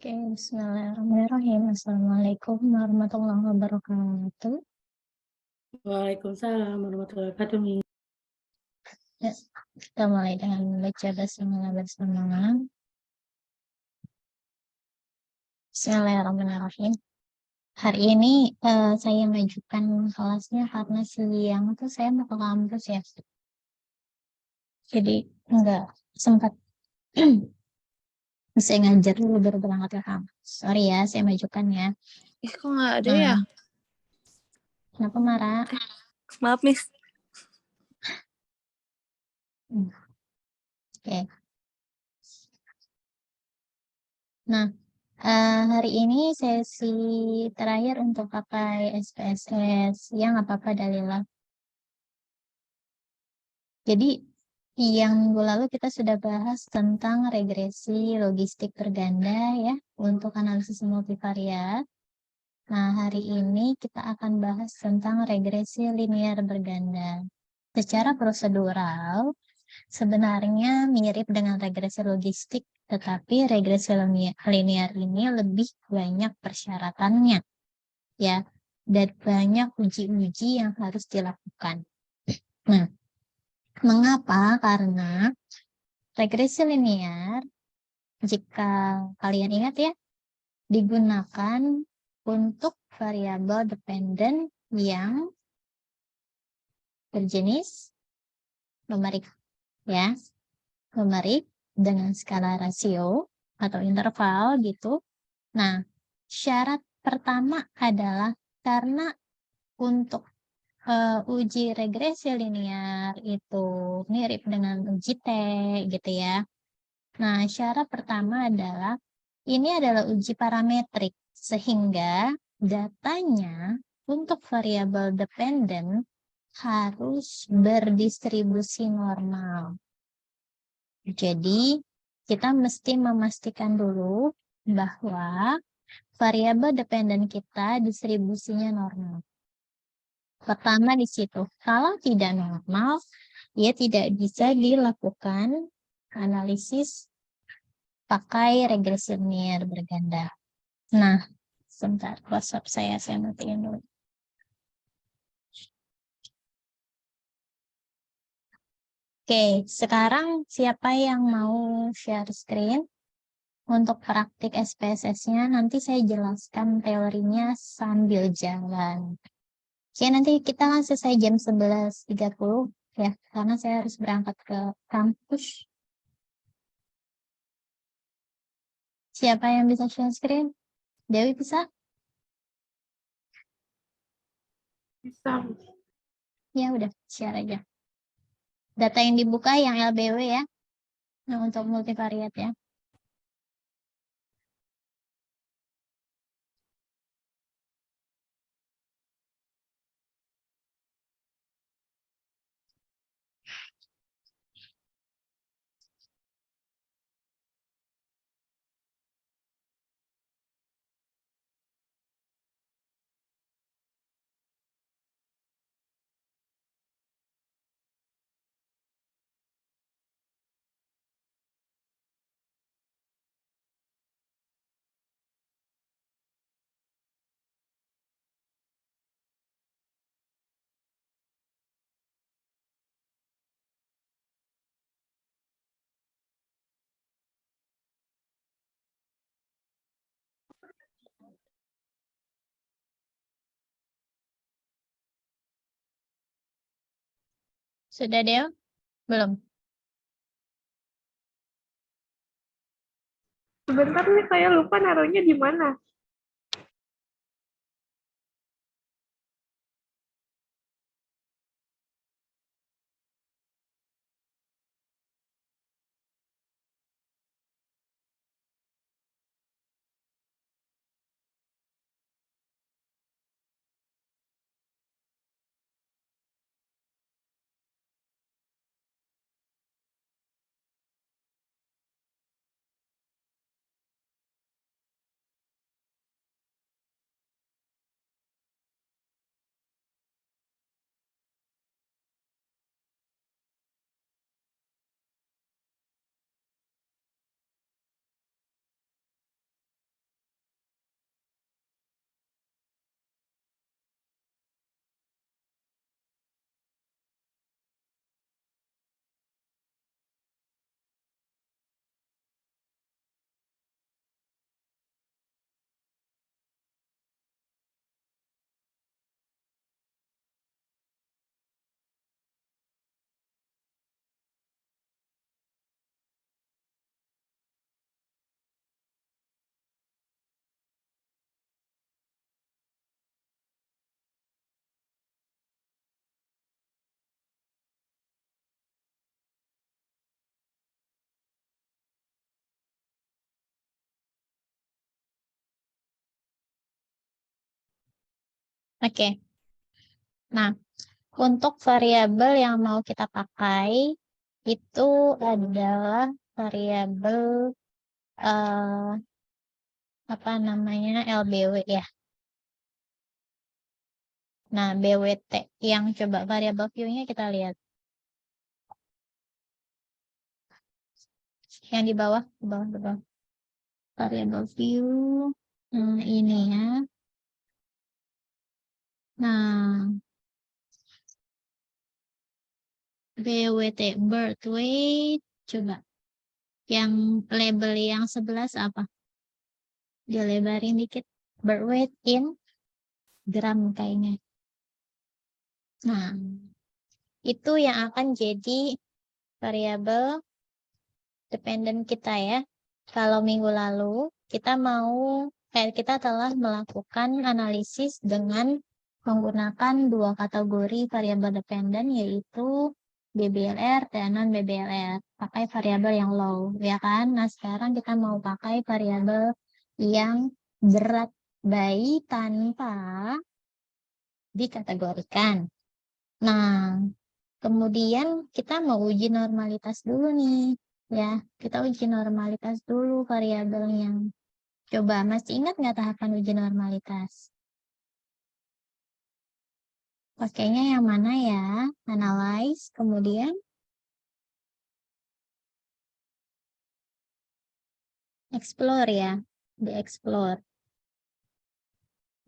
Oke, bismillahirrahmanirrahim. Assalamualaikum warahmatullahi wabarakatuh. Waalaikumsalam warahmatullahi wabarakatuh, Mi. Ya, kita mulai dengan membaca basmalah bersama. Bismillahirrahmanirrahim. Hari ini saya majukan kelasnya karena siang tuh saya mau ke kampus ya. Jadi nggak sempat bisa ngajar dulu baru berangkat ke kampus. Sorry ya, saya majukan ya. Ih, kok nggak ada ya? Kenapa marah? Maaf, Miss. Oke. Nah, hari ini sesi terakhir untuk pakai SPSS. Ya, nggak apa-apa Dalila. Jadi, yang minggu lalu kita sudah bahas tentang regresi logistik berganda ya, untuk analisis multivariat. Nah, hari ini kita akan bahas tentang regresi linear berganda. Secara prosedural, sebenarnya mirip dengan regresi logistik, tetapi regresi linear ini lebih banyak persyaratannya, ya, dan banyak uji-uji yang harus dilakukan. Nah, mengapa? Karena regresi linear, jika kalian ingat ya, digunakan untuk variabel dependen yang berjenis numerik, ya, numerik dengan skala rasio atau interval gitu. Nah, syarat pertama adalah karena untuk uji regresi linear itu mirip dengan uji T gitu ya. Nah, syarat pertama adalah ini adalah uji parametrik sehingga datanya untuk variabel dependen harus berdistribusi normal. Jadi, kita mesti memastikan dulu bahwa variabel dependen kita distribusinya normal. Pertama di situ, kalau tidak normal, ya tidak bisa dilakukan analisis pakai regresi linear berganda. Nah, sebentar, WhatsApp saya matiin dulu. Oke, sekarang siapa yang mau share screen? Untuk praktik SPSS-nya nanti saya jelaskan teorinya sambil jalan. Oke, nanti kita kan selesai jam 11.30 ya, karena saya harus berangkat ke kampus. Siapa yang bisa share screen? Dewi bisa? Bisa. Ya udah, share aja. Data yang dibuka yang LBW ya. Nah, untuk multivariat ya. Sudah Dew? Belum? Sebentar nih, saya lupa naruhnya di mana. Oke. Nah, untuk variabel yang mau kita pakai itu adalah variabel apa namanya LBW ya. Nah, BWT yang coba variabel view-nya kita lihat. Yang di bawah, di bawah. Variabel view. Ini ya. Nah, BWT birth weight coba. Yang label yang 11 apa? Dilebarin dikit. Birth weight in gram kayaknya. Nah, itu yang akan jadi variabel dependent kita ya. Kalau minggu lalu kita telah melakukan analisis dengan menggunakan dua kategori variabel dependent yaitu BBLR dan non BBLR. Pakai variabel yang low, ya kan? Nah, sekarang kita mau pakai variabel yang berat bayi tanpa dikategorikan. Nah, kemudian kita mau uji normalitas dulu nih. Ya, kita uji normalitas dulu variabelnya. Coba, masih ingat nggak tahapan uji normalitas? Pakainya yang mana ya? Analyze, kemudian explore ya. Di-explore.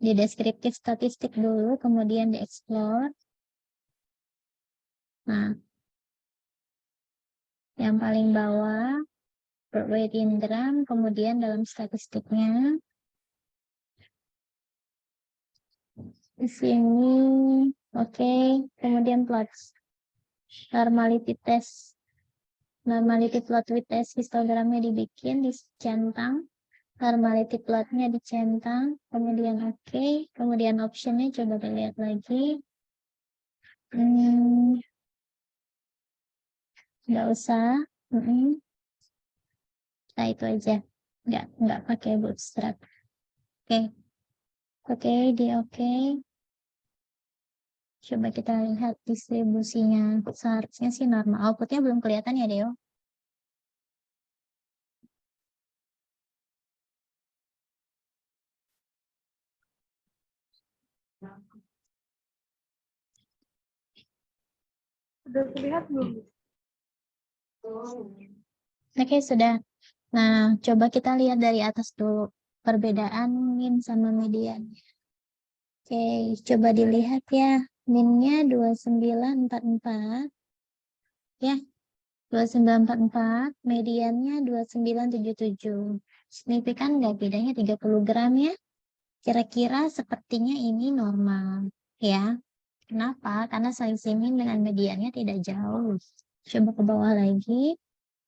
Di deskriptif statistik dulu, kemudian di-explore. Nah, yang paling bawah, birth weight in gram, kemudian dalam statistiknya. Di sini, oke. Kemudian plot normality test. Normality plot with test histogramnya dibikin, dicentang. Normality plotnya dicentang. Kemudian oke. Kemudian optionnya coba dilihat lagi. Nggak usah. Nah, itu aja. Nggak pakai bootstrap. Oke. Oke, di oke. Coba kita lihat distribusinya. Seharusnya sih normal. Outputnya belum kelihatan ya, Deo? Udah terlihat belum? Oke, sudah. Nah, coba kita lihat dari atas dulu. Perbedaan min sama median. Oke, coba dilihat ya. Minnya 2944. Ya, 2944. Mediannya 2977. Signifikan nggak bedanya 30 gram ya? Kira-kira sepertinya ini normal. Ya, kenapa? Karena selisih min dengan mediannya tidak jauh. Coba ke bawah lagi.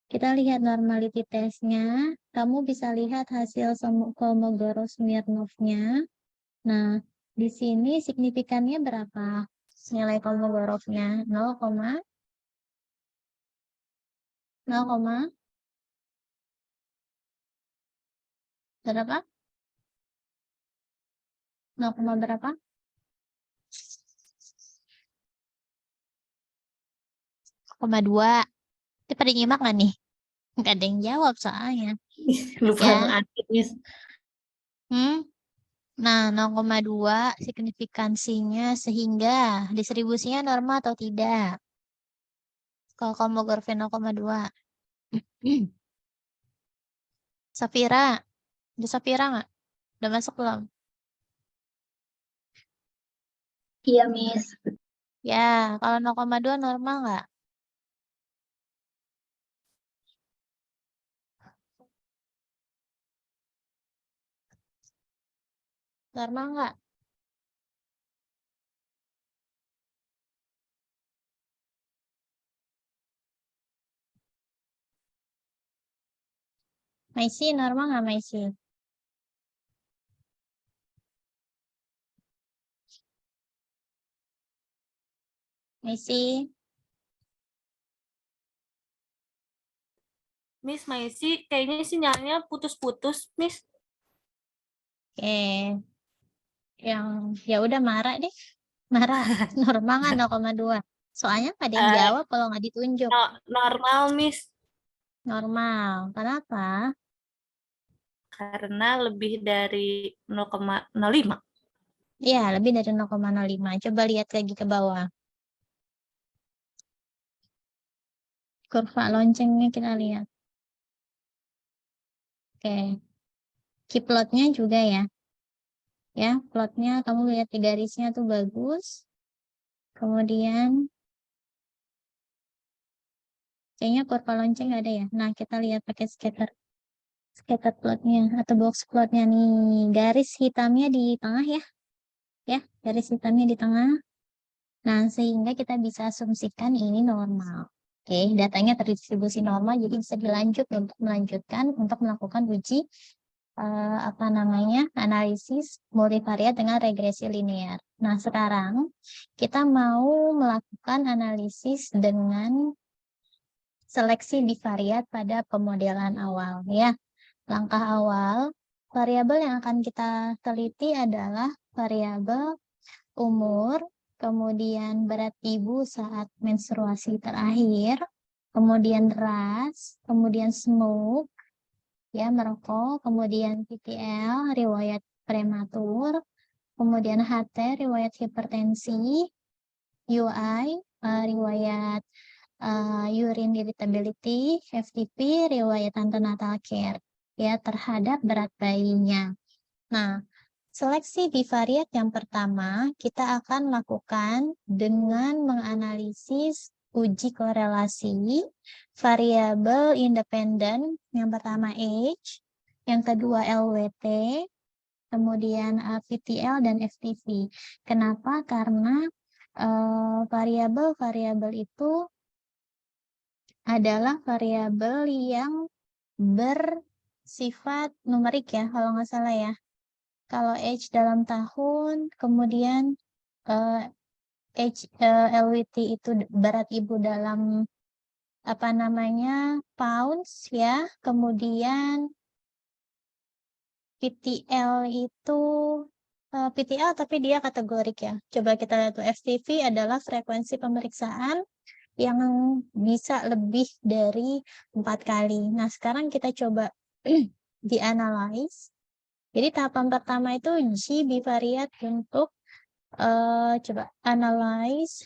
Kita lihat normality testnya. Kamu bisa lihat hasil Kolmogorov-Smirnov-nya. Nah, di sini signifikannya berapa? Nilai Kolmogorovnya 0, berapa? 0, berapa? 0,2. Itu pada nyimak nggak nih? Nggak ada yang jawab soalnya. Lupa Ya. ngeadit, Miss. Nah, 0,2 signifikansinya sehingga distribusinya normal atau tidak? Kalau Kolmogorov 0,2. Safira, ada Safira nggak? Udah masuk belum? Iya, Miss. Ya, kalau 0,2 normal nggak? Normal nggak? Maisi, normal nggak Maisi? Maisi, Miss Maisi, kayaknya sinyalnya putus-putus, Miss. oke. yang ya udah marah deh. Marah normal kan 0,2. Soalnya nggak ada yang Eh, jawab kalau nggak ditunjuk. normal, Miss. Normal. Kenapa? Karena lebih dari 0,05. Iya, lebih dari 0,05. Coba lihat lagi ke bawah. Kurva loncengnya kita lihat. Oke. Key plotnya juga ya. Ya, plotnya kamu lihat di garisnya tuh bagus. Kemudian kayaknya kurva lonceng nggak ada ya. Nah, kita lihat pakai scatter. Scatter plotnya atau box plotnya nih. Garis hitamnya di tengah ya. Ya, garis hitamnya di tengah. Nah, sehingga kita bisa asumsikan ini normal. Oke, datanya terdistribusi normal, jadi bisa melanjutkan untuk melakukan uji analisis multivariat dengan regresi linear. Nah, sekarang kita mau melakukan analisis dengan seleksi bivariat pada pemodelan awal ya. Langkah awal, variabel yang akan kita teliti adalah variabel umur, kemudian berat ibu saat menstruasi terakhir, kemudian ras, kemudian smoke, ya merokok, kemudian PTL, riwayat prematur, kemudian HT, riwayat hipertensi, UI, riwayat urine irritability, FTP, riwayat antenatal care, ya terhadap berat bayinya. Nah, seleksi bivariat yang pertama kita akan lakukan dengan menganalisis uji korelasi variabel independen. Yang pertama age, yang kedua LWT, kemudian PTL dan FTV. Kenapa? Karena variabel-variabel itu adalah variabel yang bersifat numerik ya, kalau nggak salah ya. Kalau age dalam tahun, kemudian LWT itu berat ibu dalam pounds ya, kemudian PTL itu PTL tapi dia kategorik ya. Coba kita lihat tuh, FTV adalah frekuensi pemeriksaan yang bisa lebih dari 4 kali. Nah, sekarang kita coba dianalisis. Jadi tahapan pertama itu uji bivariat untuk coba analyze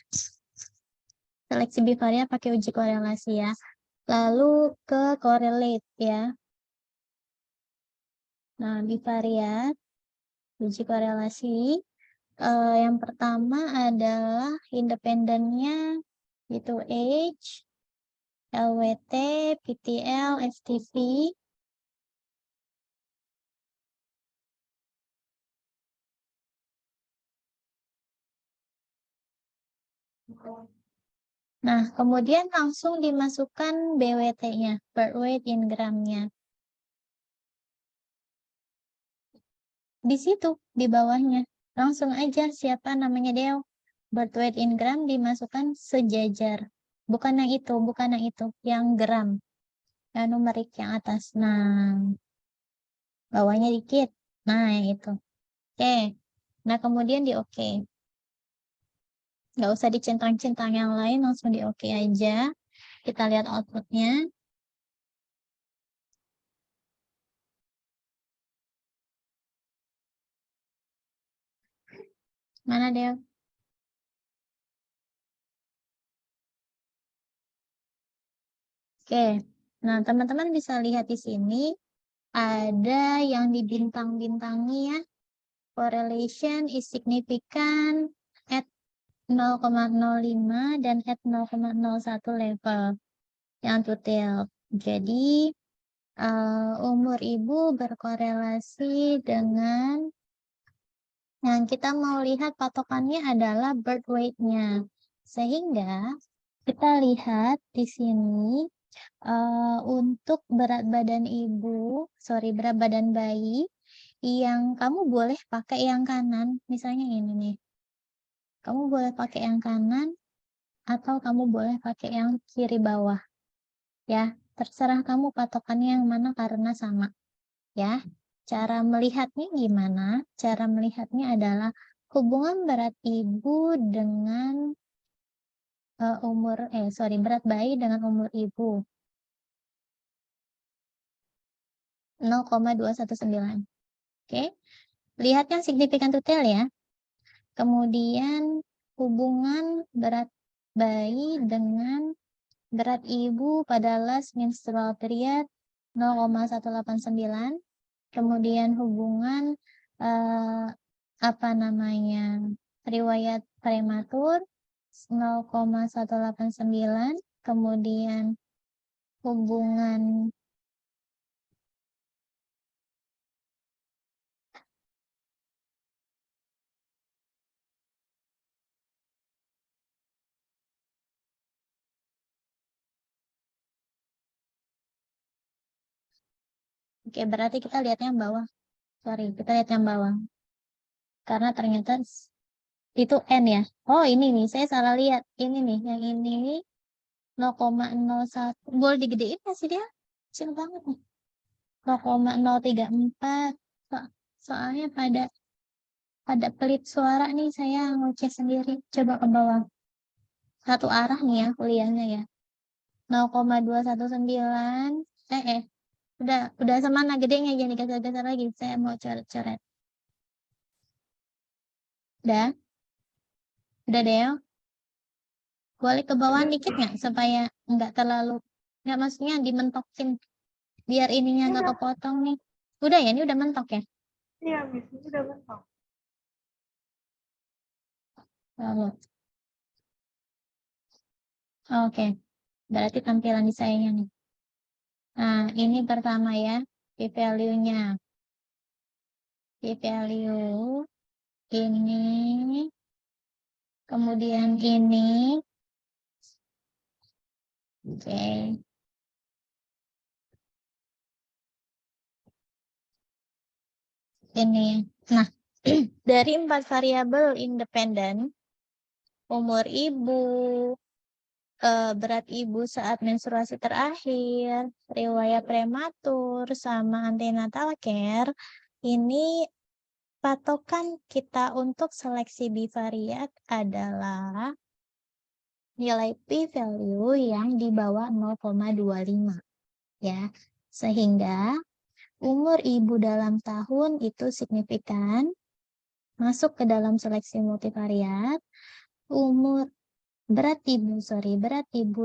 seleksi bivariat pakai uji korelasi ya. Lalu ke correlate ya. Nah, bivariat uji korelasi yang pertama adalah independennya itu age, LWT, PTL, FTV. Nah, kemudian langsung dimasukkan BWT-nya, birth weight in gram-nya. Di situ, di bawahnya. Langsung aja siapa namanya Deo. Birth weight in gram dimasukkan sejajar. Bukan yang itu, bukan yang itu. Yang gram. Yang numerik yang atas. Nah, bawahnya dikit. Nah, yang itu. Oke. Nah, kemudian di oke. Nggak usah dicentang-centang yang lain, langsung di oke aja. Kita lihat outputnya. Mana Deo? Oke. Nah, teman-teman bisa lihat di sini ada yang dibintang-bintangi ya. Correlation is significant at 0,05 dan at 0,01 level yang detail. Jadi umur ibu berkorelasi dengan yang kita mau lihat patokannya adalah birth weight-nya. Sehingga kita lihat di sini untuk berat badan berat badan bayi yang kamu boleh pakai yang kanan, misalnya ini nih. Kamu boleh pakai yang kanan atau kamu boleh pakai yang kiri bawah. Ya, terserah kamu patokannya yang mana karena sama. Ya. Cara melihatnya gimana? Cara melihatnya adalah hubungan berat ibu dengan berat bayi dengan umur ibu 0,219. Oke. Lihat yang signifikan detail ya. Kemudian hubungan berat bayi dengan berat ibu pada last menstrual period 0,189. Kemudian hubungan riwayat prematur 0,189. Kemudian hubungan Oke, berarti kita lihat yang bawah. Sorry, kita lihat yang bawah. Karena ternyata itu N ya. Oh, ini nih, saya salah lihat. Ini nih, yang ini 0,01. Boleh digedein nggak sih dia? Kecil banget nih. 0,034. Soalnya pada pelit suara nih saya ngecek sendiri. Coba ke bawah. Satu arah nih ya kuliahnya ya. 0,219. Udah semana gedenya jangan digeser-geser lagi. Saya mau coret-coret. Udah deh. Boleh ke bawah dikit nggak supaya nggak terlalu, nggak maksudnya dimentokin biar ininya nggak kepotong nih. Udah ya, ini udah mentok ya. Iya, Miss. Ini udah mentok. Lalu. Oke, berarti tampilan di sayanya nih. Nah, ini pertama ya, p-value-nya. P-value ini, kemudian ini. Oke. Ini. Nah, dari 4 variabel independen, umur ibu, berat ibu saat menstruasi terakhir, riwayat prematur, sama antenatal care, ini patokan kita untuk seleksi bivariat adalah nilai p-value yang di bawah 0,25 ya. Sehingga umur ibu dalam tahun itu signifikan masuk ke dalam seleksi multivariat. Berat ibu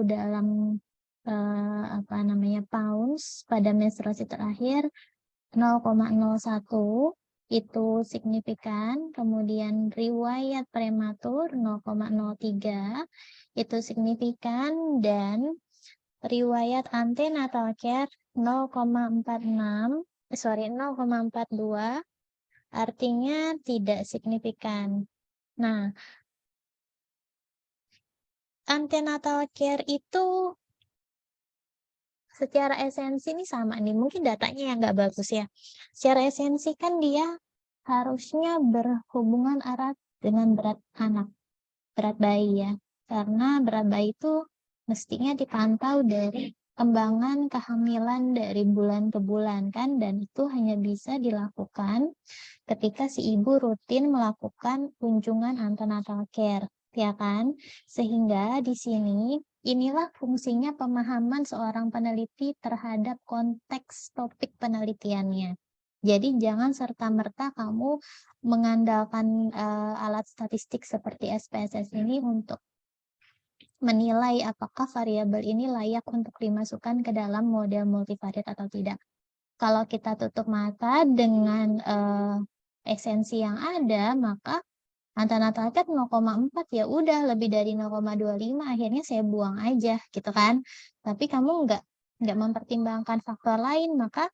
dalam pounds pada menstruasi terakhir 0,01 itu signifikan, kemudian riwayat prematur 0,03 itu signifikan, dan riwayat antenatal care 0,42 artinya tidak signifikan. Nah, antenatal care itu secara esensi ini sama nih, mungkin datanya yang nggak bagus ya. Secara esensi kan dia harusnya berhubungan erat dengan berat anak, berat bayi ya. Karena berat bayi itu mestinya dipantau dari kembangan kehamilan dari bulan ke bulan kan, dan itu hanya bisa dilakukan ketika si ibu rutin melakukan kunjungan antenatal care, ya kan? Sehingga di sini inilah fungsinya pemahaman seorang peneliti terhadap konteks topik penelitiannya. Jadi jangan serta-merta kamu mengandalkan alat statistik seperti SPSS ini untuk menilai apakah variabel ini layak untuk dimasukkan ke dalam model multivariat atau tidak. Kalau kita tutup mata dengan esensi yang ada, maka antenatal care 0,4 ya udah, lebih dari 0,25 akhirnya saya buang aja gitu kan. Tapi kamu nggak mempertimbangkan faktor lain, maka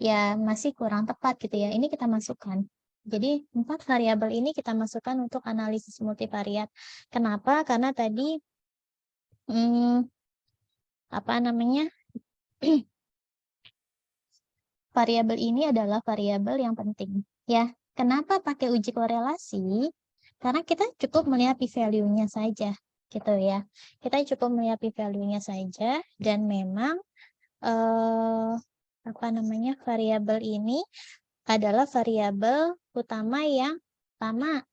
ya masih kurang tepat gitu ya. Ini kita masukkan. Jadi 4 variabel ini kita masukkan untuk analisis multivariat. Kenapa? Karena tadi variabel ini adalah variabel yang penting ya. Kenapa pakai uji korelasi? Karena kita cukup melihat p-value-nya saja gitu ya. Kita cukup melihat p-value-nya saja, dan memang variabel ini adalah variabel utama yang pertama.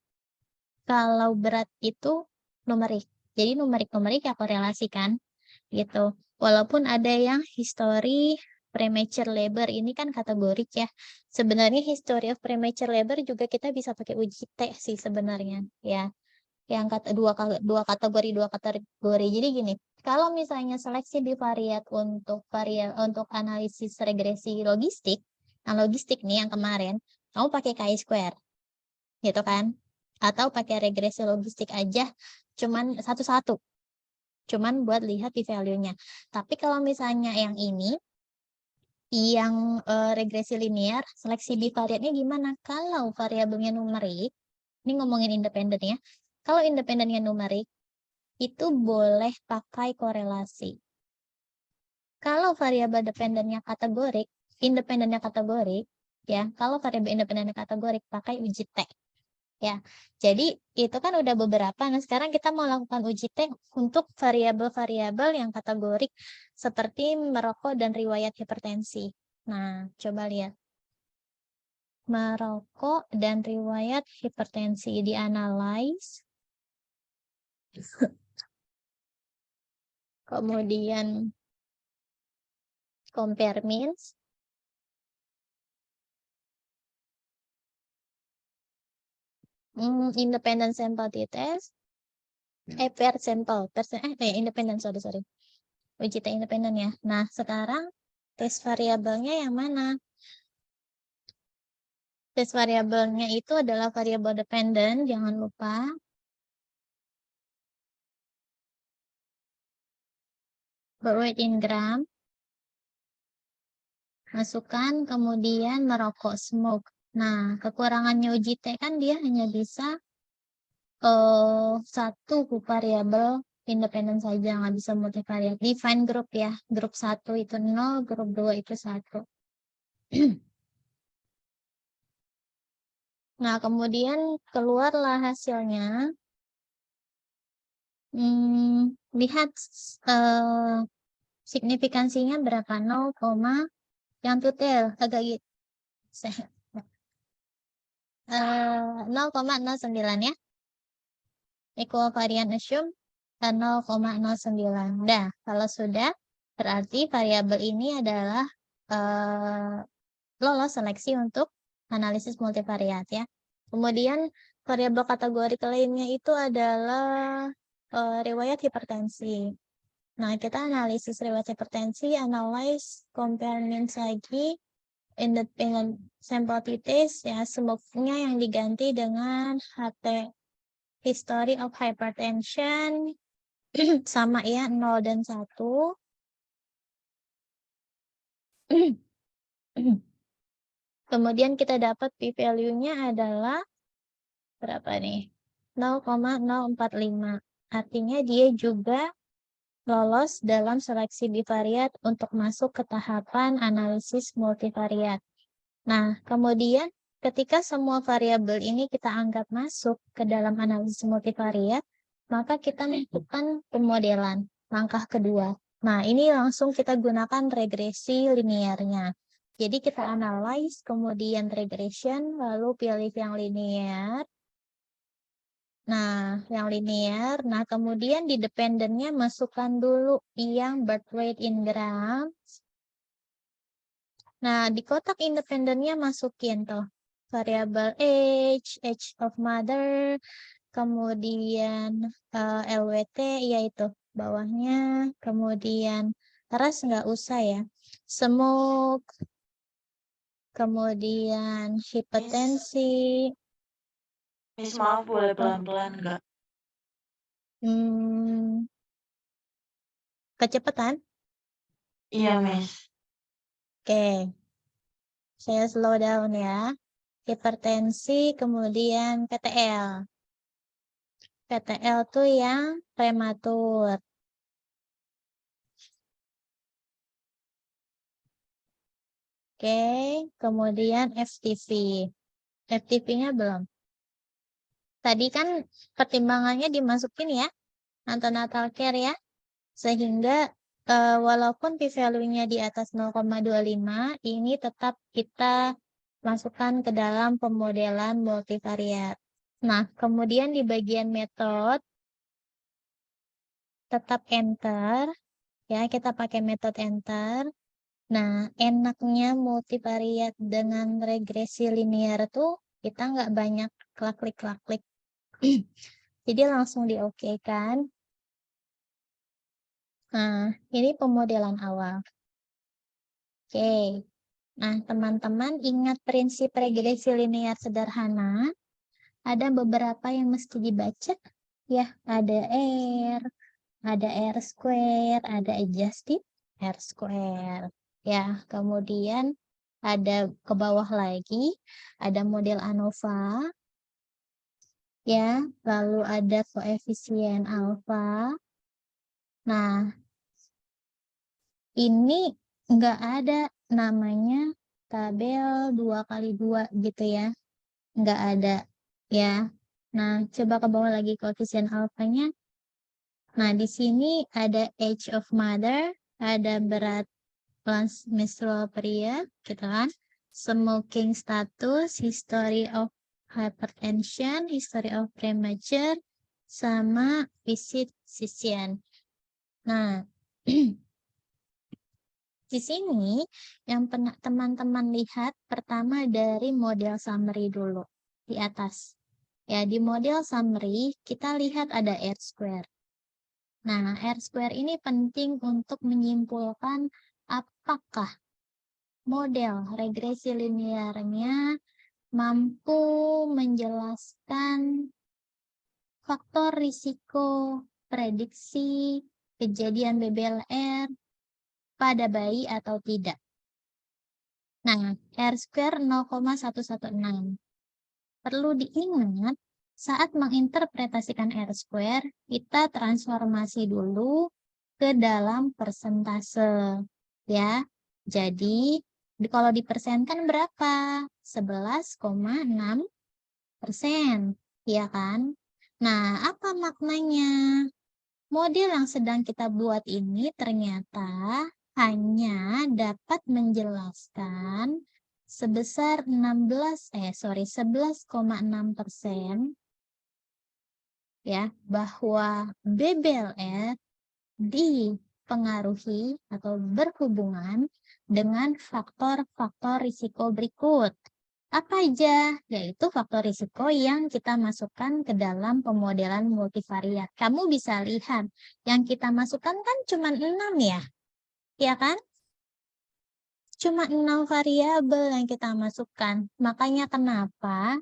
Kalau berat itu numerik. Jadi numerik-numerik ya korelasikan gitu. Walaupun ada yang history premature labor ini kan kategorik ya. Sebenarnya history of premature labor juga kita bisa pakai uji T sih sebenarnya ya. Yang dua kategori. Jadi gini, kalau misalnya seleksi bivariat untuk analisis regresi logistik, nah logistik nih yang kemarin, kamu pakai chi-square, gitu kan? Atau pakai regresi logistik aja, cuman satu-satu, cuman buat lihat p-value-nya. Tapi kalau misalnya yang ini, yang regresi linear, seleksi bivariatnya gimana? Kalau variabelnya numerik, ini ngomongin independen ya. Kalau independennya numerik, itu boleh pakai korelasi. Kalau variabel independennya kategorik, ya, kalau variabel independennya kategorik pakai uji T. Ya, jadi itu kan udah beberapa. Nah, sekarang kita mau lakukan uji T untuk variabel-variabel yang kategorik seperti merokok dan riwayat hipertensi. Nah, coba lihat. Merokok dan riwayat hipertensi dianalisis. Kemudian compare means. Independent sample t-test. Pair sample. Independent, sorry. Uji T independen ya. Nah, sekarang tes variabelnya yang mana? Tes variabelnya itu adalah variabel dependent, jangan lupa. Weight in gram. Masukkan, kemudian merokok, smoke. Nah, kekurangannya uji T kan dia hanya bisa satu variabel independen saja, nggak bisa multivariat. Define group ya. Grup 1 itu 0, grup 2 itu 1. Nah, kemudian keluarlah hasilnya. Lihat signifikansinya berapa, 0, yang tutel agak gitu. 0,09 ya. Equivariant assume 0,09. Nah, kalau sudah, berarti variabel ini adalah lolos seleksi untuk analisis multivariat ya. Kemudian variabel kategori lainnya itu adalah riwayat hipertensi. Nah, kita analisis riwayat hipertensi, analyze, compare means lagi, independent sample t-test ya, smoke-nya yang diganti dengan HT, history of hypertension, sama ya, 0 dan 1. Kemudian kita dapat p-value-nya adalah berapa nih? 0,045. Artinya dia juga lolos dalam seleksi bivariat untuk masuk ke tahapan analisis multivariat. Nah, kemudian ketika semua variabel ini kita anggap masuk ke dalam analisis multivariat, maka kita melakukan pemodelan, langkah kedua. Nah, ini langsung kita gunakan regresi linearnya. Jadi kita analyze, kemudian regression, lalu pilih yang linear. Nah, yang linear. Nah, kemudian di dependennya masukkan dulu yang birth rate in grams. Nah, di kotak independennya masukin tuh variabel age of mother, kemudian LWT, yaitu bawahnya, kemudian ras nggak usah ya, smoke, kemudian hipertensi. Miss, maaf boleh pelan-pelan nggak? Kecepatan? Iya, Miss. Oke. Saya slow down ya. Hipertensi, kemudian PTL. PTL tuh yang prematur. Oke, kemudian FTP. FTP-nya belum. Tadi kan pertimbangannya dimasukin ya, antenatal care ya. Sehingga walaupun p-value-nya di atas 0,25, ini tetap kita masukkan ke dalam pemodelan multivariat. Nah, kemudian di bagian metode, tetap enter, ya kita pakai metode enter. Nah, enaknya multivariat dengan regresi linear tuh kita nggak banyak klik-klik. Jadi langsung di OK kan. Nah, ini pemodelan awal. Oke. Nah, teman-teman ingat prinsip regresi linear sederhana. Ada beberapa yang mesti dibaca. Ya, ada R, ada R square, ada adjusted R square. Ya, kemudian ada ke bawah lagi, ada model ANOVA. Ya, lalu ada koefisien alfa. Nah, ini enggak ada namanya tabel 2x2 gitu ya. Enggak ada ya. Nah, coba ke bawah lagi koefisien alfanya. Nah, di sini ada age of mother, ada berat menstrual pria, gitu kan. Smoking status, history of hypertension, history of premature, sama visit physician. Nah, di sini yang pernah teman-teman lihat pertama dari model summary dulu di atas. Ya, di model summary kita lihat ada R square. Nah, R square ini penting untuk menyimpulkan apakah model regresi linearnya mampu menjelaskan faktor risiko prediksi kejadian BBLR pada bayi atau tidak. Nah, R square 0,116. Perlu diingat, saat menginterpretasikan R square, kita transformasi dulu ke dalam persentase. Ya, jadi kalau dipersenkan berapa? 11,6%. Ya kan? Nah, apa maknanya? Model yang sedang kita buat ini ternyata hanya dapat menjelaskan sebesar 11,6% ya, bahwa BBLR dipengaruhi atau berhubungan dengan faktor-faktor risiko berikut. Apa aja? Yaitu faktor risiko yang kita masukkan ke dalam pemodelan multivariat. Kamu bisa lihat, yang kita masukkan kan cuma 6 ya? Ya kan? Cuma 6 variabel yang kita masukkan. Makanya kenapa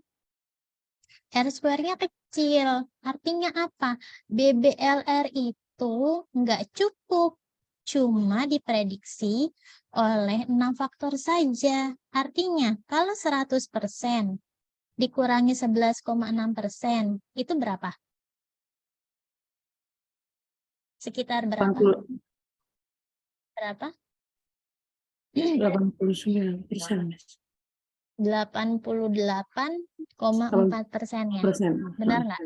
R square-nya kecil. Artinya apa? BBLR itu nggak cukup. Cuma diprediksi oleh 6 faktor saja. Artinya, kalau 100% dikurangi 11,6%, itu berapa? Sekitar berapa? 80, Berapa? 89%. 88,4% ya. Benar nggak?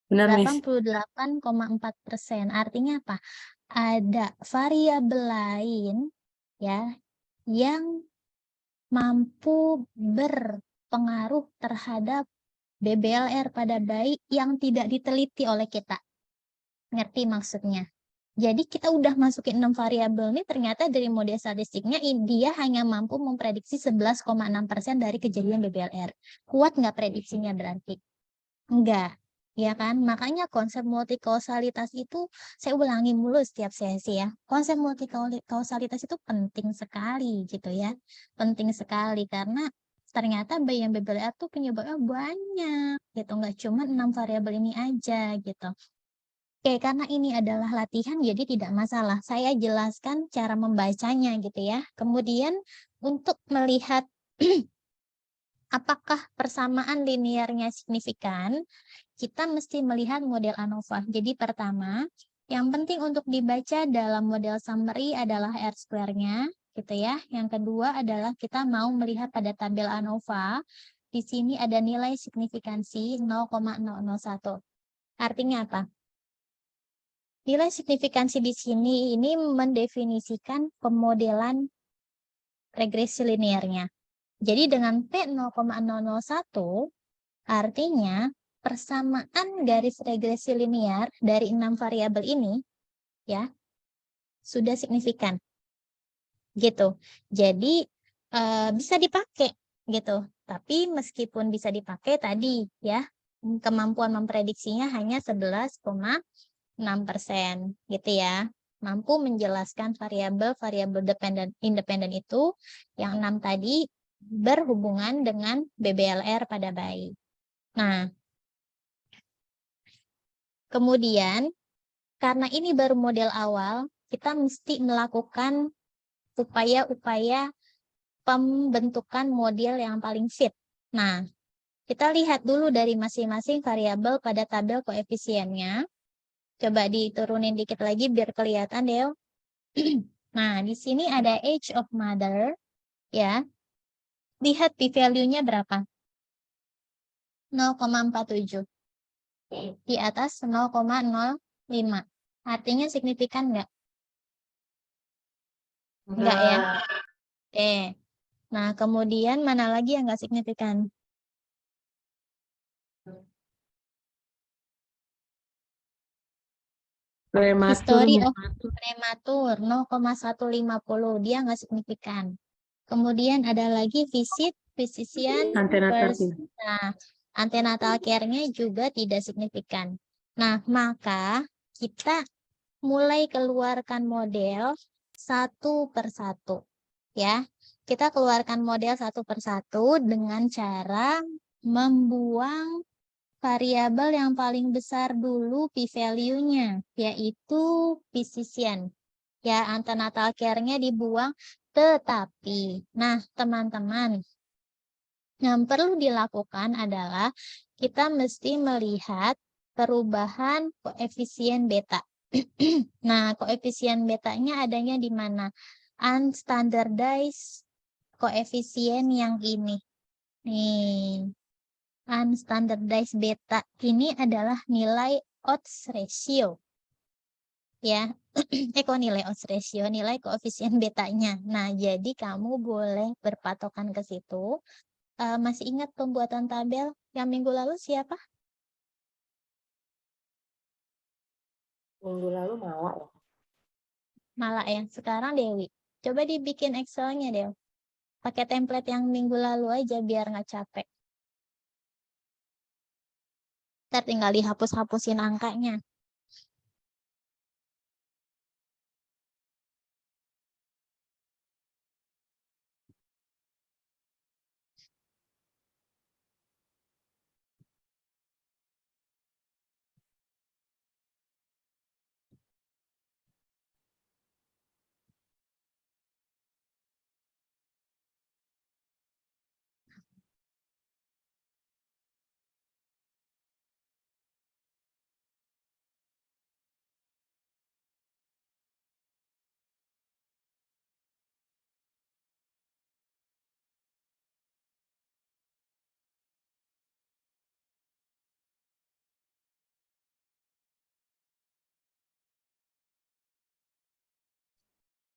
Benar, Miss. 88,4%. Artinya apa? Ada variabel lain ya yang mampu berpengaruh terhadap BBLR pada bayi yang tidak diteliti oleh kita. Ngerti maksudnya? Jadi kita udah masukin 6 variabel ini, ternyata dari model statistiknya dia hanya mampu memprediksi 11,6% dari kejadian BBLR. Kuat nggak prediksinya berarti? Enggak. Ya kan? Makanya konsep multikausalitas itu saya ulangi mulu setiap sesi ya. Konsep multikausalitas itu penting sekali gitu ya. Penting sekali karena ternyata bayi yang BBLR tuh penyebabnya banyak gitu. Nggak cuma 6 variabel ini aja gitu. Oke, karena ini adalah latihan jadi tidak masalah. Saya jelaskan cara membacanya gitu ya. Kemudian untuk melihat apakah persamaan linearnya signifikan, kita mesti melihat model ANOVA. Jadi pertama, yang penting untuk dibaca dalam model summary adalah R square-nya, gitu ya. Yang kedua adalah kita mau melihat pada tabel ANOVA. Di sini ada nilai signifikansi 0,001. Artinya apa? Nilai signifikansi di sini ini mendefinisikan pemodelan regresi linearnya. Jadi dengan P 0,001 artinya persamaan garis regresi linear dari 6 variabel ini ya sudah signifikan. Gitu. Jadi bisa dipakai gitu. Tapi meskipun bisa dipakai tadi ya, kemampuan memprediksinya hanya 11,6% gitu ya. Mampu menjelaskan variabel-variabel independen itu yang 6 tadi berhubungan dengan BBLR pada bayi. Nah, kemudian karena ini baru model awal, kita mesti melakukan upaya-upaya pembentukan model yang paling fit. Nah, kita lihat dulu dari masing-masing variabel pada tabel koefisiennya. Coba diturunin dikit lagi biar kelihatan, Del. Nah, di sini ada age of mother, ya. Lihat p-value-nya berapa? 0,47. Di atas 0,05. Artinya signifikan nggak? Enggak ya? Oke. Nah, kemudian mana lagi yang nggak signifikan? Prematur. History of prematur 0,150. Dia nggak signifikan. Kemudian ada lagi visit physician Antenatal first. Nah, antenatal care-nya juga tidak signifikan. Nah, maka kita mulai keluarkan model satu persatu. Ya, kita keluarkan model satu persatu dengan cara membuang variabel yang paling besar dulu p-value-nya, yaitu physician. Ya, antenatal care-nya dibuang, tetapi, nah teman-teman, yang perlu dilakukan adalah kita mesti melihat perubahan koefisien beta. Nah, koefisien betanya adanya di mana? Unstandardized koefisien yang ini. Nih, unstandardized beta ini adalah nilai odds ratio. Ya, kok nilai odds ratio, nilai koefisien betanya. Nah, jadi kamu boleh berpatokan ke situ. Masih ingat pembuatan tabel yang minggu lalu siapa? Minggu lalu Mala ya. Malah ya, sekarang Dewi. Coba dibikin Excel-nya, Dew. Pakai template yang minggu lalu aja biar nggak capek. Ntar tinggal dihapus-hapusin angkanya.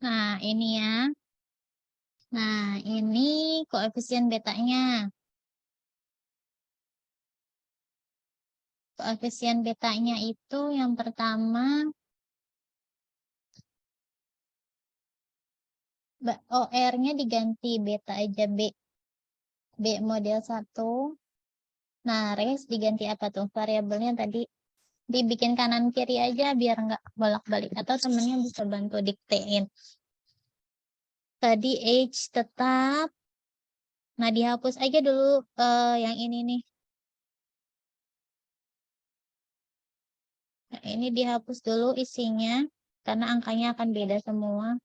Nah, ini ya. Nah, ini koefisien betanya. Koefisien betanya itu yang pertama, OR-nya diganti beta aja B. B model 1. Nah, res diganti apa tuh? Variabelnya tadi dibikin kanan kiri aja biar nggak bolak-balik. Atau temennya bisa bantu diktein. Tadi age tetap. Nah, dihapus aja dulu yang ini nih. Nah, ini dihapus dulu isinya. Karena angkanya akan beda semua.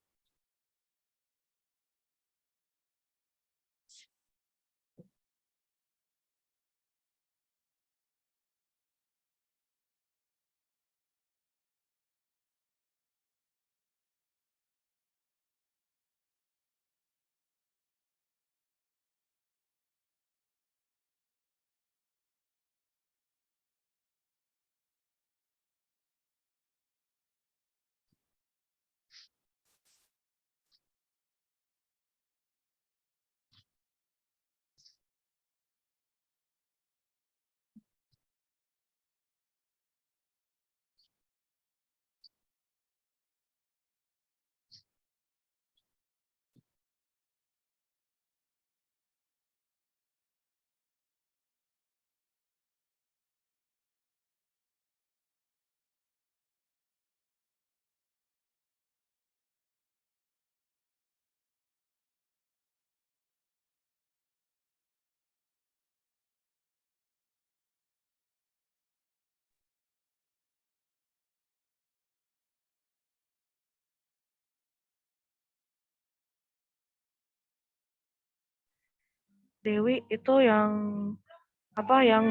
Dewi itu yang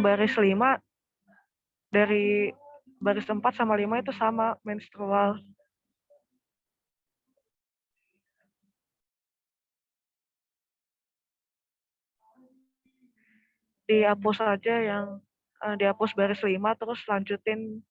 baris 5 dari baris 4 sama 5 itu sama menstrual. Dihapus aja yang dihapus baris 5 terus lanjutin.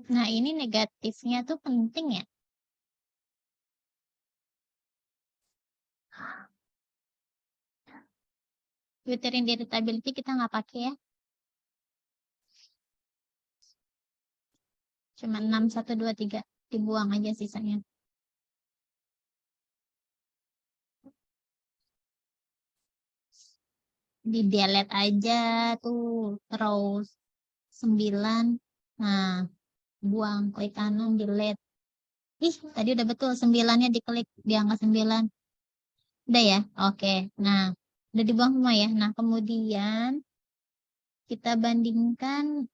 Nah, ini negatifnya tuh penting ya. Uterine irritability kita nggak pakai ya. Cuma 6, 1, 2, 3. Dibuang aja sisanya. Di delete aja tuh row 9. Nah, buang, klik kanan, delete. Ih, tadi udah betul 9-nya diklik di angka 9. Udah ya? Oke. Nah, udah dibuang semua ya. Nah, kemudian kita bandingkan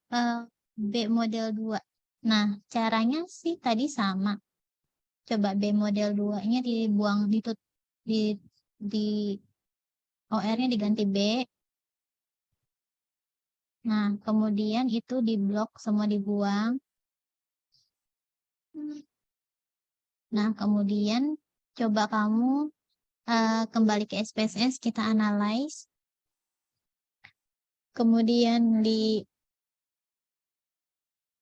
B model 2. Nah, caranya sih tadi sama. Coba B model 2-nya dibuang, di OR-nya diganti B. Nah, kemudian itu diblok, semua dibuang. Nah, kemudian coba kamu kembali ke SPSS, kita analyze. Kemudian di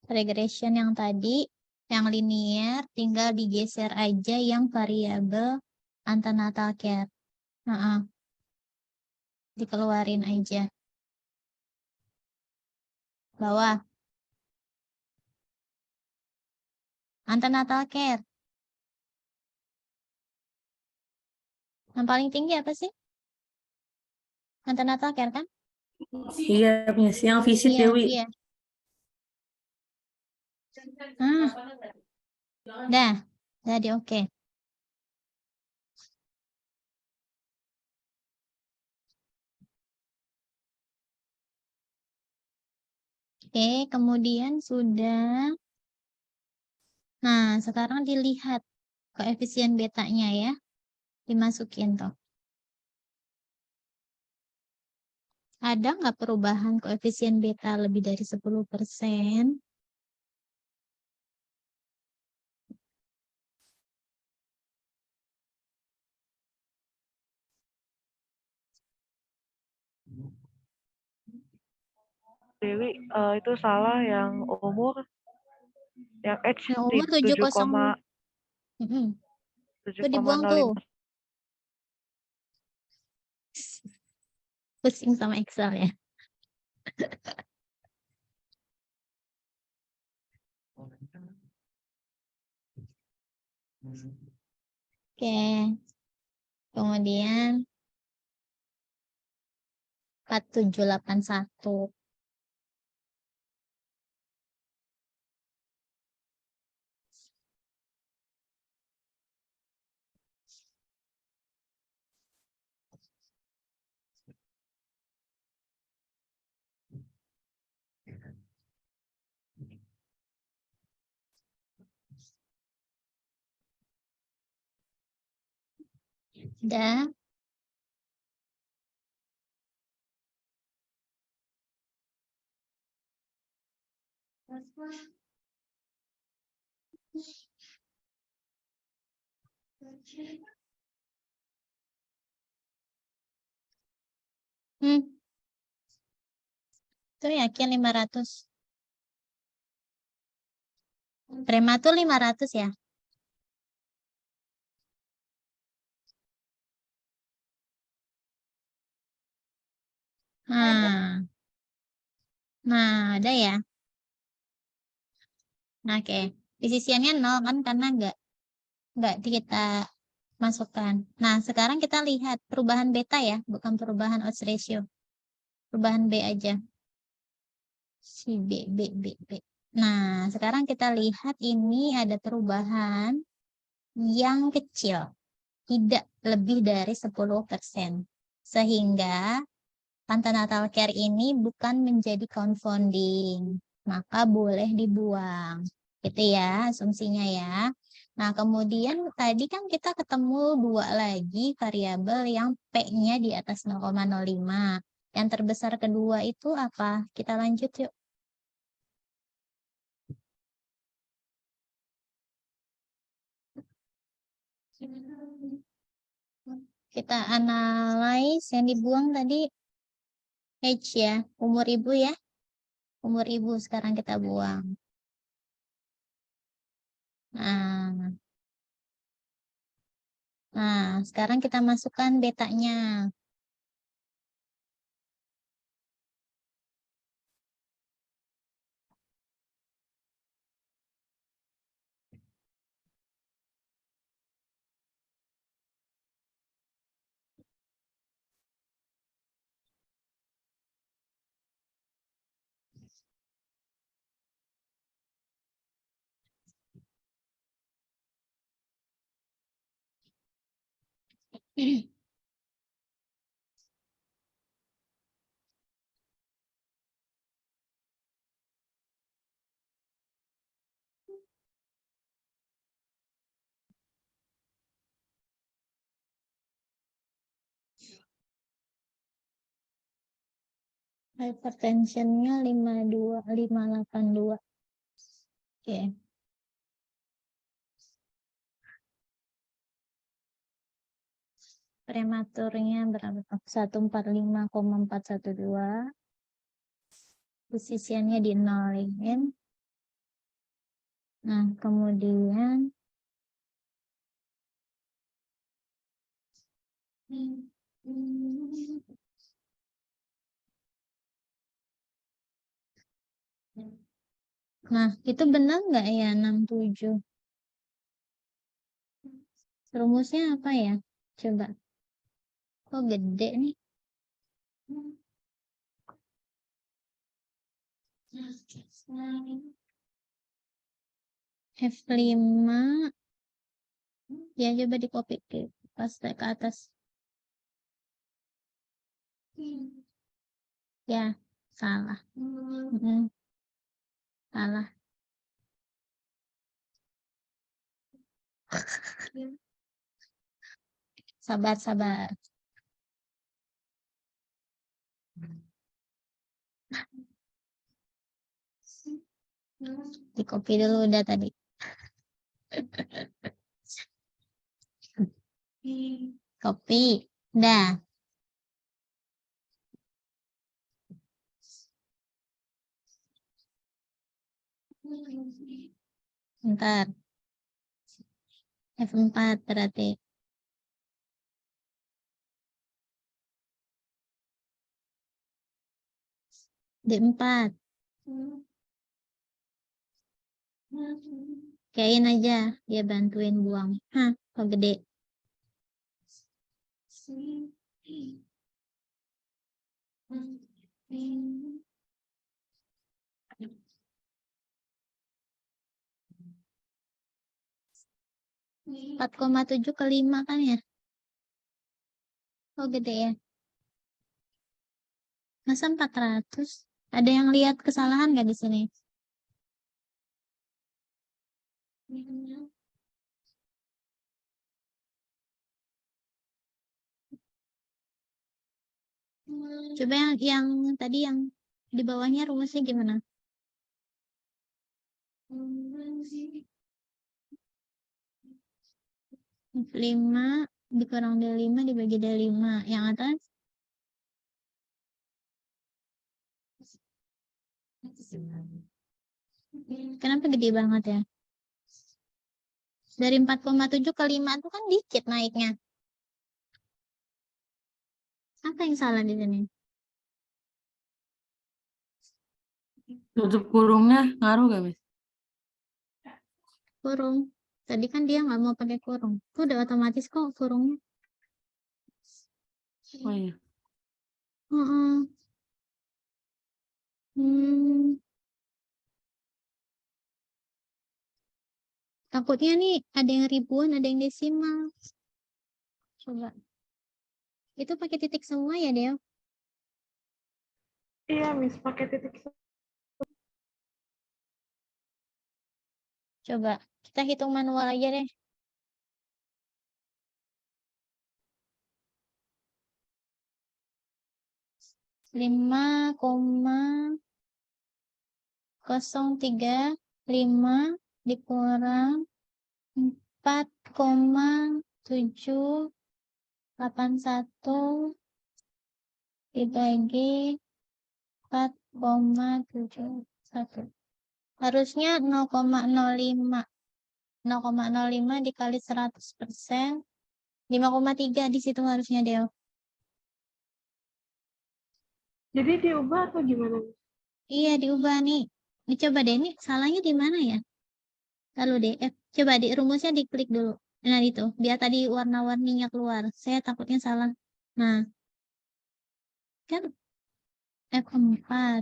regression yang tadi, yang linear, tinggal digeser aja yang variabel antenatal care. Dikeluarin aja. Bawah. Antenatal care. Yang paling tinggi apa sih? Antenatal care kan? Iya, Miss. Yang visit Iya, Dewi. iya. Dah, jadi oke. Oke, kemudian sudah. Nah, sekarang dilihat koefisien betanya ya. Dimasukin tuh. Ada nggak perubahan koefisien beta lebih dari 10%? Dewi itu salah yang umur, yang H Yang di umur 7,0. 7,05. Itu dibuang tuh. Pusing sama Excel ya. Oke. Kemudian 4781. Udah. Itu yakin 500. Prematur 500 ya? Nah, ada ya. Nah, oke. Fisisiannya 0 kan karena nggak kita masukkan. Nah, sekarang kita lihat perubahan beta ya, bukan perubahan odds ratio. Perubahan B aja. Si B. Nah, sekarang kita lihat ini ada perubahan yang kecil. Tidak lebih dari 10%. Sehingga antenatal care ini bukan menjadi confounding. Maka boleh dibuang. Gitu ya, asumsinya ya. Nah, kemudian tadi kan kita ketemu 2 lagi variabel yang P-nya di atas 0,05. Yang terbesar kedua itu apa? Kita lanjut yuk. Kita analyze yang dibuang tadi age ya, umur ibu ya. Umur ibu sekarang kita buang. Nah, sekarang kita masukkan betanya. Hypertensionnya 582. Oke. Prematurnya berapa? 145,412. Posisinya di 0. Nah, kemudian nah, itu benar nggak ya 67? Rumusnya apa ya? Coba. Kok gede nih? F5. Ya, coba di copy pas ke atas. Ya, salah. Salah. Sabar. Di copy dulu udah tadi. Copy. Dah. Bentar. F4 berarti. D4. Kayain aja. Dia bantuin buang. Hah, kok gede. Empat 4,7 ke 5 kan ya? Oh gede ya. Masa 400? Ada yang lihat kesalahan nggak di sini? Coba yang tadi yang di bawahnya rumusnya gimana? 5 dikurang dari 5 dibagi dari 5. Yang atas? Kenapa gede banget ya? Dari 4,7 ke 5 itu kan dikit naiknya. Apa yang salah di sini? Tutup kurungnya ngaruh gak, Miss? Kurung. Tadi kan dia nggak mau pakai kurung. Itu udah otomatis kok kurungnya. Oh iya. Heeh. Takutnya nih ada yang ribuan, ada yang desimal. Coba. Itu pakai titik semua ya, Del? Iya, Miss, pakai titik. Coba. Kita hitung manual aja deh. Lima koma 035 dikurang 4,781 dibagi 4,71. Harusnya 0,05. 0,05 dikali 100%. 5,3 di situ harusnya, Del. Jadi diubah atau gimana? Iya, diubah nih. Dicoba deh, ini salahnya di mana ya? Lalu deh, coba di rumusnya diklik dulu. Nah, itu. Biar tadi warna-warninya keluar. Saya takutnya salah. Nah, kan F4.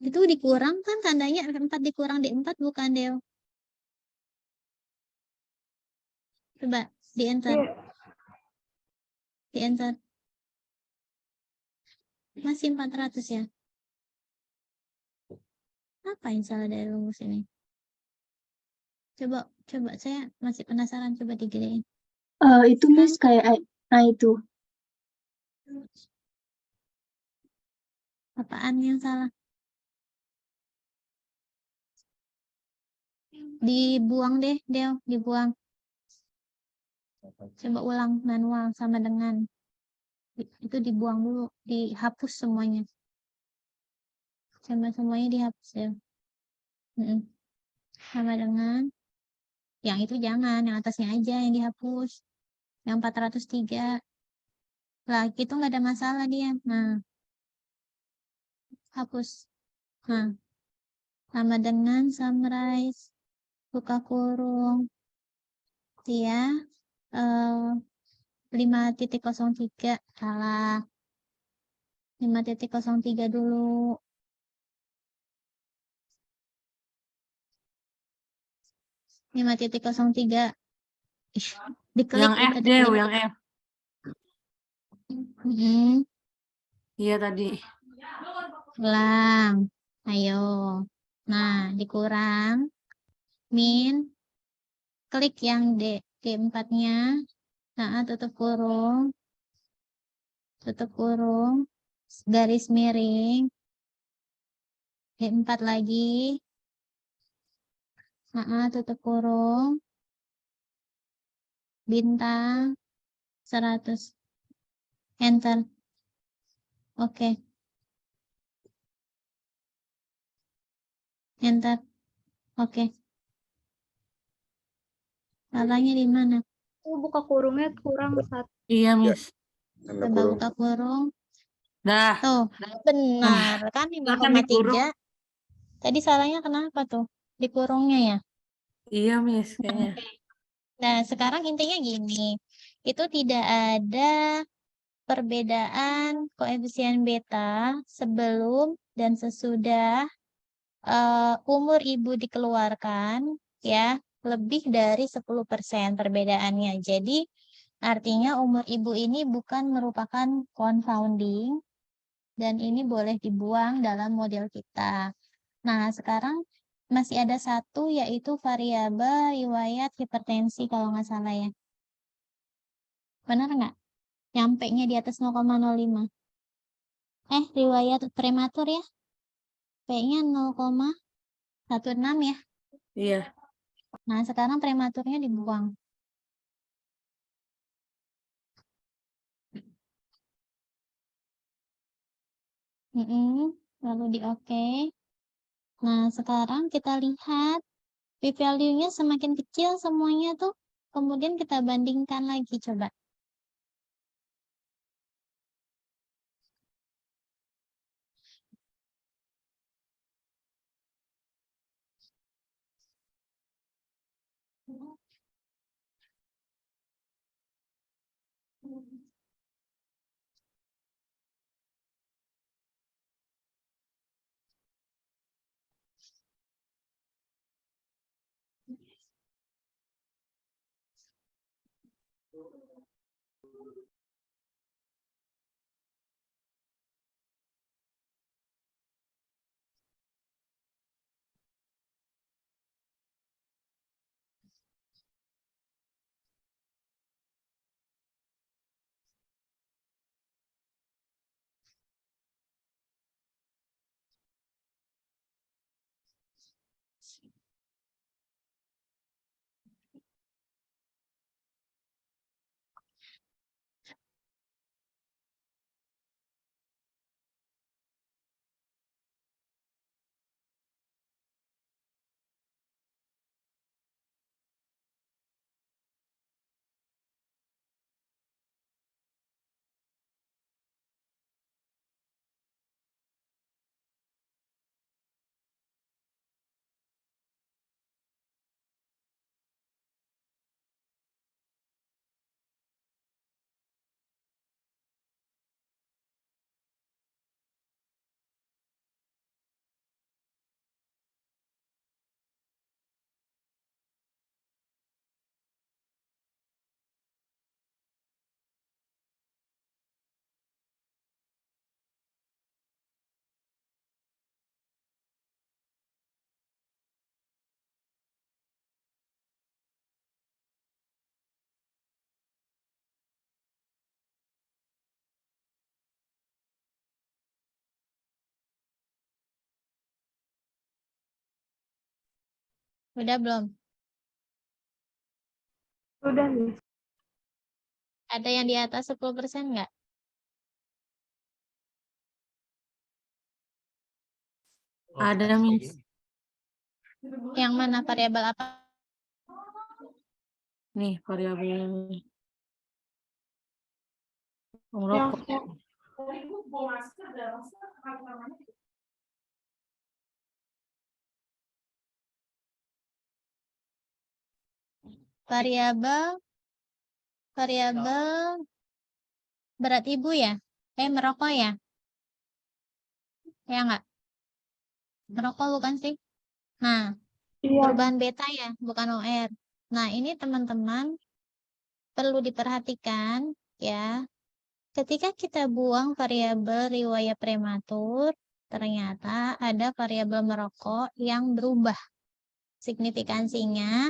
Itu dikurang kan tandanya F4 dikurang D4 bukan, Del? Coba, di enter. Iya. Di enter. Masih 400 ya? Apa yang salah dari rumus ini? Coba saya masih penasaran, coba digedein. Itu Miss kayak itu. Apaan yang salah? Dibuang deh, Del, dibuang. Coba ulang manual sama dengan itu dibuang dulu, dihapus semuanya. Semuanya dihapus ya. Sama dengan yang itu jangan, yang atasnya aja yang dihapus. Yang 403. Lah, itu nggak ada masalah dia. Nah, hapus. Nah, sama dengan summarize, buka kurung, dia 5.03 salah. 5.03 dulu. Lima titik 03. Diklik Yang F, tadi. Dew, yang F. Hmm, Iya tadi. ulang. Ayo. Nah, dikurang. Min. Klik yang D4-nya. Nah, tutup kurung. Tutup kurung. Garis miring. D4 lagi. Nah, tutup kurung. Bintang. 100. Enter. Oke. Enter. Oke. Salahnya di mana? Buka kurungnya kurang 1. Iya, Miss. Coba buka kurung. Dah. Tuh, benar. Kan Bahkan dikurung. 5,3. Tadi salahnya kenapa tuh? Dikurungnya ya? Iya, Miss, kayaknya. Nah, sekarang intinya gini. Itu tidak ada perbedaan koefisien beta sebelum dan sesudah umur ibu dikeluarkan, ya, lebih dari 10% perbedaannya. Jadi, artinya umur ibu ini bukan merupakan confounding, dan ini boleh dibuang dalam model kita. Nah, sekarang masih ada satu, yaitu variabel riwayat hipertensi kalau nggak salah ya. Benar nggak? Nyampe-nya di atas 0,05. riwayat prematur ya. P-nya 0,16 ya. Iya. Nah, sekarang prematurnya dibuang. Lalu di oke. Nah, sekarang kita lihat p-value-nya semakin kecil semuanya tuh. Kemudian kita bandingkan lagi coba. Udah belum? Udah, Miss. Ada yang di atas 10% nggak? Ada, Miss. Yang mana variabel apa? Nih, variabel Yang merokok. Variabel berat ibu ya? Merokok ya? Ya nggak? Merokok bukan sih? Nah, iya, perubahan beta ya, bukan OR. Nah, ini teman-teman perlu diperhatikan ya. Ketika kita buang variabel riwayat prematur, ternyata ada variabel merokok yang berubah. Signifikansinya,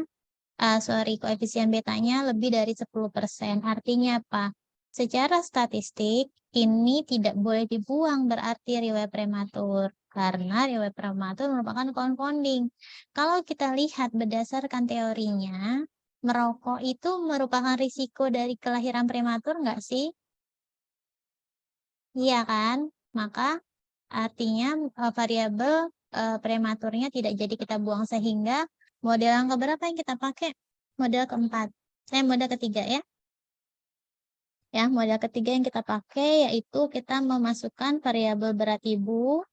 koefisien betanya lebih dari 10%. Artinya apa? Secara statistik, ini tidak boleh dibuang berarti riwayat prematur. Karena riwayat prematur merupakan confounding. Kalau kita lihat berdasarkan teorinya, merokok itu merupakan risiko dari kelahiran prematur nggak sih? Iya kan? Maka artinya variabel prematurnya tidak jadi kita buang sehingga model yang keberapa yang kita pakai? Model keempat. Model ketiga ya. Ya, model ketiga yang kita pakai yaitu kita memasukkan variabel berat ibu,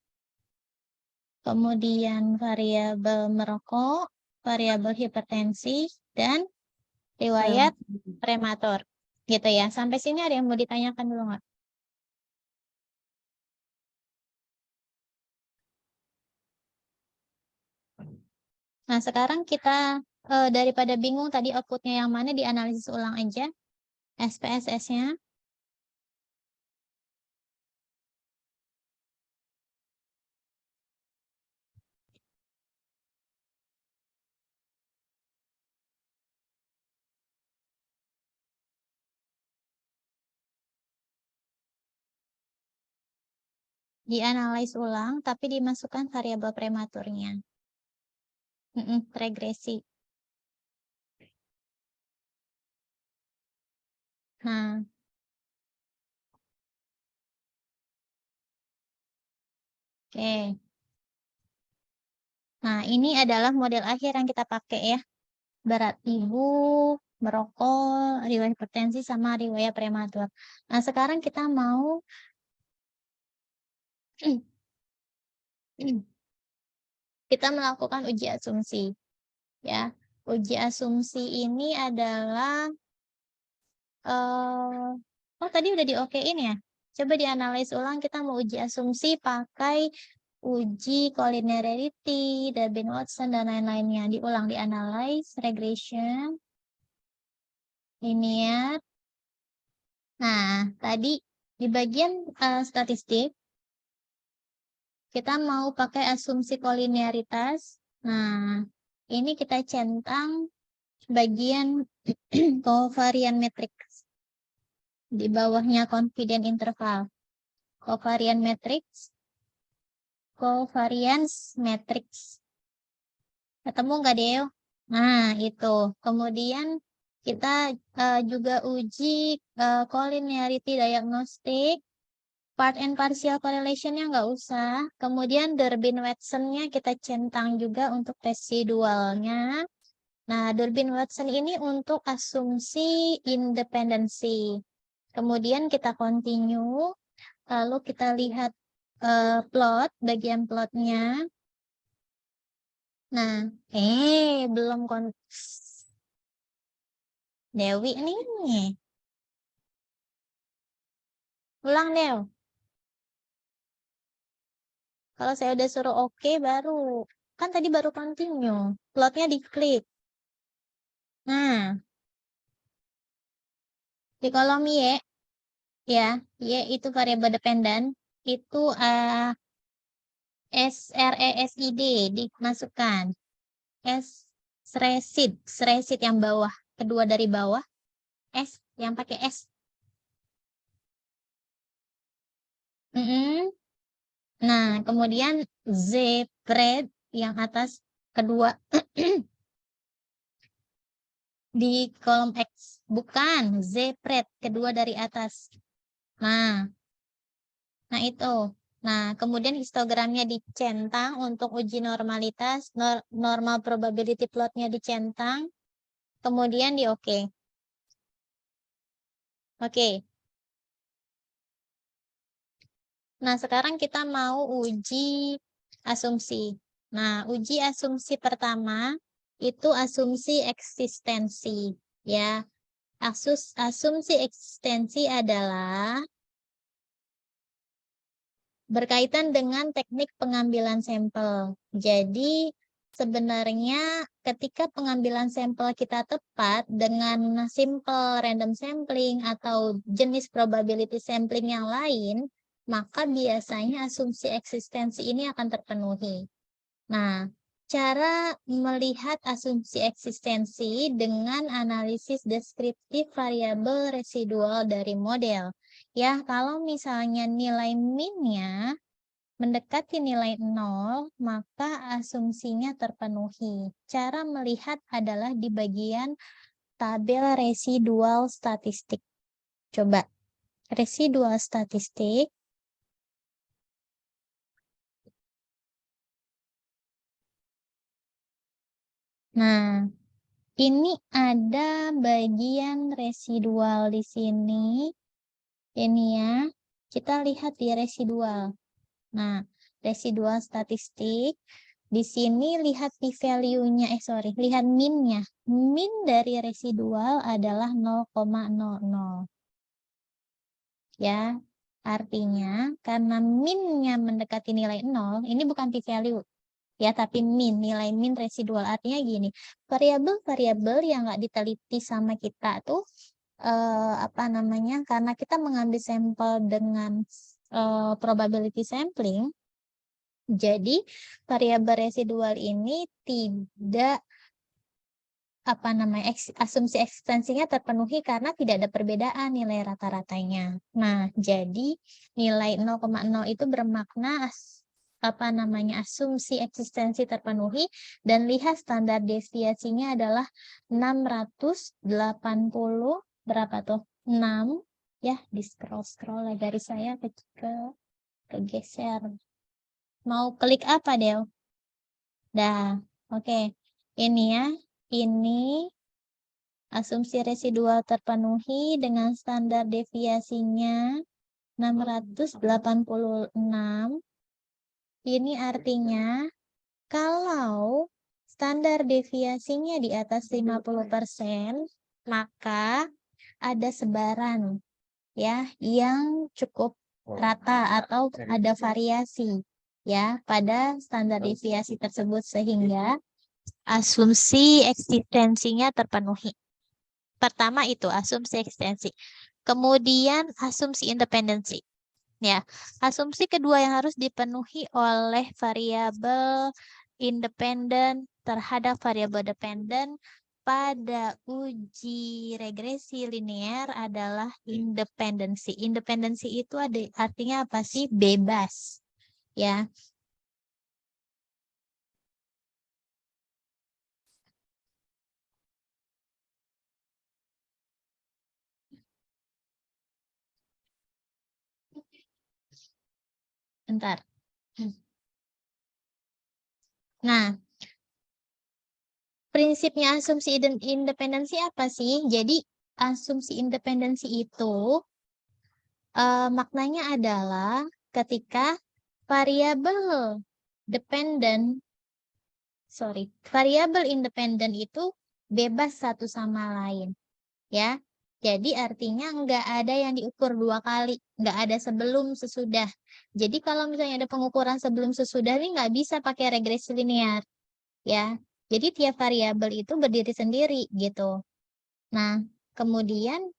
kemudian variabel merokok, variabel hipertensi, dan riwayat prematur. Gitu ya. Sampai sini ada yang mau ditanyakan dulu nggak? Nah, sekarang kita daripada bingung tadi outputnya yang mana, dianalisis ulang aja SPSS-nya. dianalisis ulang, tapi dimasukkan variabel prematurnya. Regresi. Nah, oke. Nah, ini adalah model akhir yang kita pakai ya. Berat ibu, merokok, riwayat hipertensi, sama riwayat prematur. Nah, sekarang kita mau kita melakukan uji asumsi. Ya, uji asumsi ini adalah tadi udah di-okein ya. Coba dianalisis ulang, kita mau uji asumsi pakai uji collinearity, Durbin-Watson, dan lain-lainnya. Diulang, dianalisis, regression, linear. Nah, tadi di bagian statistik, kita mau pakai asumsi kolinearitas. Nah, ini kita centang bagian covariance matrix. Di bawahnya confidence interval. Covariance matrix. Ketemu nggak, Deo? Nah, itu. Kemudian kita juga uji collinearity diagnostic. Part and partial correlation-nya nggak usah. Kemudian Durbin-Watson-nya kita centang juga untuk residualnya. Nah, Durbin-Watson ini untuk asumsi independensi. Kemudian kita continue. Lalu kita lihat plot, bagian plotnya. Nah, belum Dewi nih. Ulang, Dew. Kalau saya udah suruh oke, baru. Kan tadi baru continue. Plotnya diklik. Nah, di kolom Y, ya, Y itu variabel dependen. Itu SRESID dimasukkan. SRESID yang bawah. Kedua dari bawah. S yang pakai S. Nah, kemudian ZPRED yang atas kedua di kolom X. Bukan, ZPRED kedua dari atas. Nah itu. Nah, kemudian histogramnya dicentang untuk uji normalitas, normal probability plotnya dicentang, kemudian di oke. Oke. Nah, sekarang kita mau uji asumsi. Nah, uji asumsi pertama itu asumsi eksistensi, ya. Asumsi eksistensi adalah berkaitan dengan teknik pengambilan sampel. Jadi, sebenarnya ketika pengambilan sampel kita tepat dengan simple random sampling atau jenis probability sampling yang lain, maka biasanya asumsi eksistensi ini akan terpenuhi. Nah, cara melihat asumsi eksistensi dengan analisis deskriptif variabel residual dari model. Ya, kalau misalnya nilai min-nya mendekati nilai 0, maka asumsinya terpenuhi. Cara melihat adalah di bagian tabel residual statistik. Coba, residual statistik. Nah, ini ada bagian residual di sini. Ini ya, kita lihat di residual. Nah, residual statistik. Di sini lihat p-value-nya, lihat min-nya. Min dari residual adalah 0,00. Ya, artinya karena min-nya mendekati nilai 0, ini bukan p-value. Ya, tapi nilai min residual. Artinya gini, variabel-variabel yang nggak diteliti sama kita tuh, karena kita mengambil sampel dengan probability sampling, jadi variabel residual ini tidak asumsi eksistensinya terpenuhi karena tidak ada perbedaan nilai rata-ratanya. Nah, jadi nilai 0,0 itu bermakna asumsi eksistensi terpenuhi dan lihat standar deviasinya adalah 680 berapa tuh? 6 ya, di scroll lah dari saya kegeser. Mau klik apa, Del? Dah, oke. Ini ya, ini asumsi residual terpenuhi dengan standar deviasinya 686. Ini artinya kalau standar deviasinya di atas 50%, maka ada sebaran ya yang cukup rata atau ada variasi ya pada standar deviasi tersebut sehingga asumsi eksistensinya terpenuhi. Pertama itu asumsi eksistensi. Kemudian asumsi independensi. Ya, asumsi kedua yang harus dipenuhi oleh variabel independen terhadap variabel dependen pada uji regresi linear adalah independensi. Independensi itu artinya apa sih? Bebas. Ya. Bentar. Nah, prinsipnya asumsi independensi apa sih? Jadi, asumsi independensi itu maknanya adalah ketika variabel variabel independen itu bebas satu sama lain. Ya, jadi artinya nggak ada yang diukur dua kali, nggak ada sebelum sesudah. Jadi kalau misalnya ada pengukuran sebelum sesudah ini nggak bisa pakai regresi linear, ya. Jadi tiap variabel itu berdiri sendiri gitu. Nah, kemudian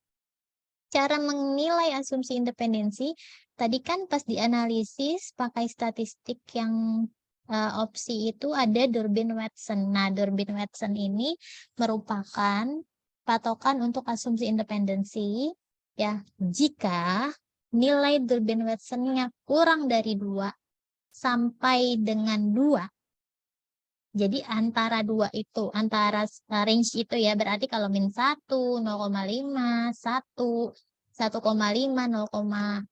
cara menilai asumsi independensi tadi kan pas dianalisis pakai statistik yang opsi itu ada Durbin-Watson. Nah, Durbin-Watson ini merupakan patokan untuk asumsi independensi ya jika nilai Durbin-Watson-nya kurang dari 2 sampai dengan 2. Jadi antara 2 itu, antara range itu ya, berarti kalau min 1, 0,5, 1, 1,5, 0,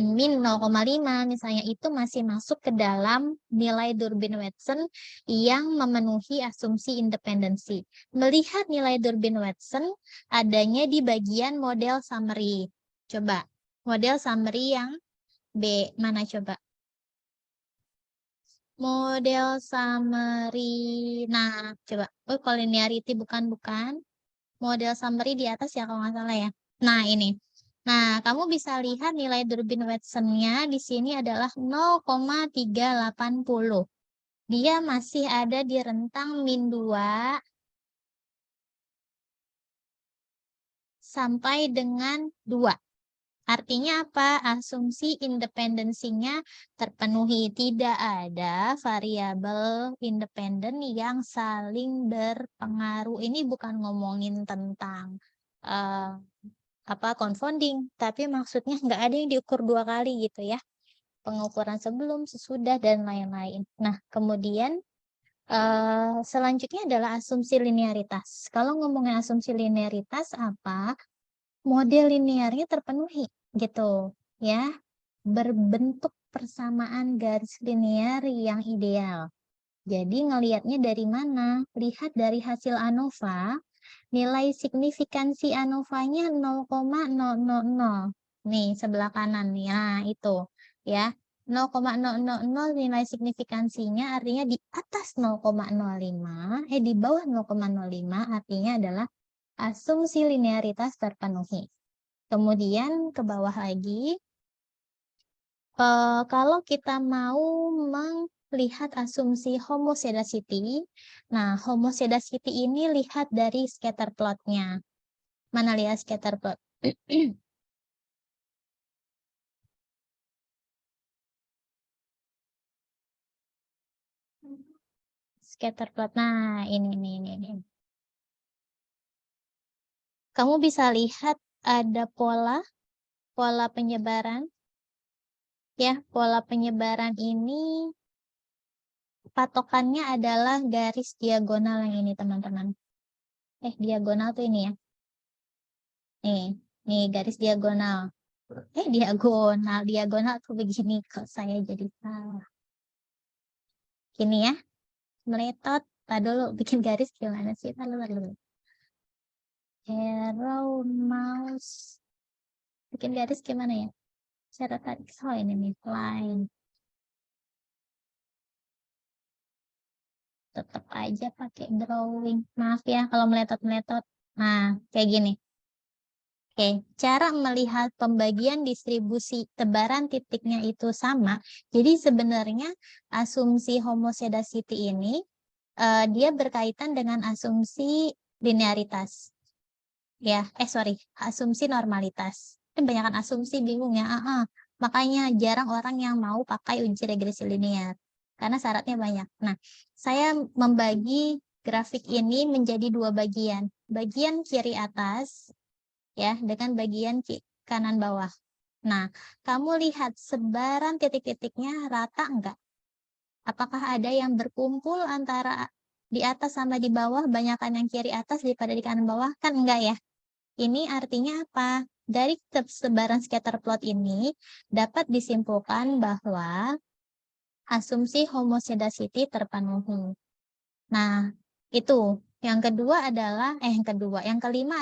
min 0,5 misalnya itu masih masuk ke dalam nilai Durbin-Watson yang memenuhi asumsi independensi. Melihat nilai Durbin-Watson adanya di bagian model summary. Coba, model summary yang B, mana coba? Model summary. Nah, coba. Oh, collinearity bukan. Model summary di atas ya kalau nggak salah ya. Nah, ini. Nah, kamu bisa lihat nilai Durbin-Watson-nya di sini adalah 0,380. Dia masih ada di rentang min 2 sampai dengan 2. Artinya apa? Asumsi independensinya terpenuhi. Tidak ada variabel independen yang saling berpengaruh. Ini bukan ngomongin tentang confounding, tapi maksudnya nggak ada yang diukur 2 kali gitu ya. Pengukuran sebelum, sesudah, dan lain-lain. Nah, kemudian selanjutnya adalah asumsi linearitas. Kalau ngomongin asumsi linearitas apa? Model linearnya terpenuhi gitu ya, berbentuk persamaan garis linear yang ideal. Jadi ngelihatnya dari mana? Lihat dari hasil ANOVA, nilai signifikansi ANOVA-nya 0,000. Nih sebelah kanan nih, nah itu ya. 0,000 nilai signifikansinya artinya di atas 0,05, di bawah 0,05 artinya adalah asumsi linearitas terpenuhi. Kemudian ke bawah lagi, kalau kita mau melihat asumsi homoscedasty, nah homoscedasty ini lihat dari scatter plot-nya. Mana lihat scatter plot? Scatter plot. Nah, ini. kamu bisa lihat ada pola penyebaran. Ya, pola penyebaran ini patokannya adalah garis diagonal yang ini, teman-teman. Diagonal tuh ini ya. Nih garis diagonal. Diagonal tuh begini, kok saya jadi salah. Gini ya, meletot. Tadi dulu bikin garis gimana sih? Dulu. Arrow mouse. Bikin garis gimana ya? Cara tarik. Ini nih, line. Tetap aja pakai drawing. Maaf ya kalau meletot-meletot. Nah, kayak gini. Oke, cara melihat pembagian distribusi tebaran titiknya itu sama. Jadi sebenarnya asumsi homoscedasty ini dia berkaitan dengan asumsi linearitas. Ya, asumsi normalitas. Kebanyakan asumsi bingung ya. Makanya jarang orang yang mau pakai uji regresi linear. Karena syaratnya banyak. Nah, saya membagi grafik ini menjadi dua bagian. Bagian kiri atas, ya, dengan bagian kanan bawah. Nah, kamu lihat sebaran titik-titiknya rata enggak? Apakah ada yang berkumpul antara di atas sama di bawah, banyakan yang kiri atas daripada di kanan bawah? Kan enggak ya? Ini artinya apa? Dari sebaran scatter plot ini dapat disimpulkan bahwa asumsi homoscedasty terpenuhi. Nah, itu. Yang kelima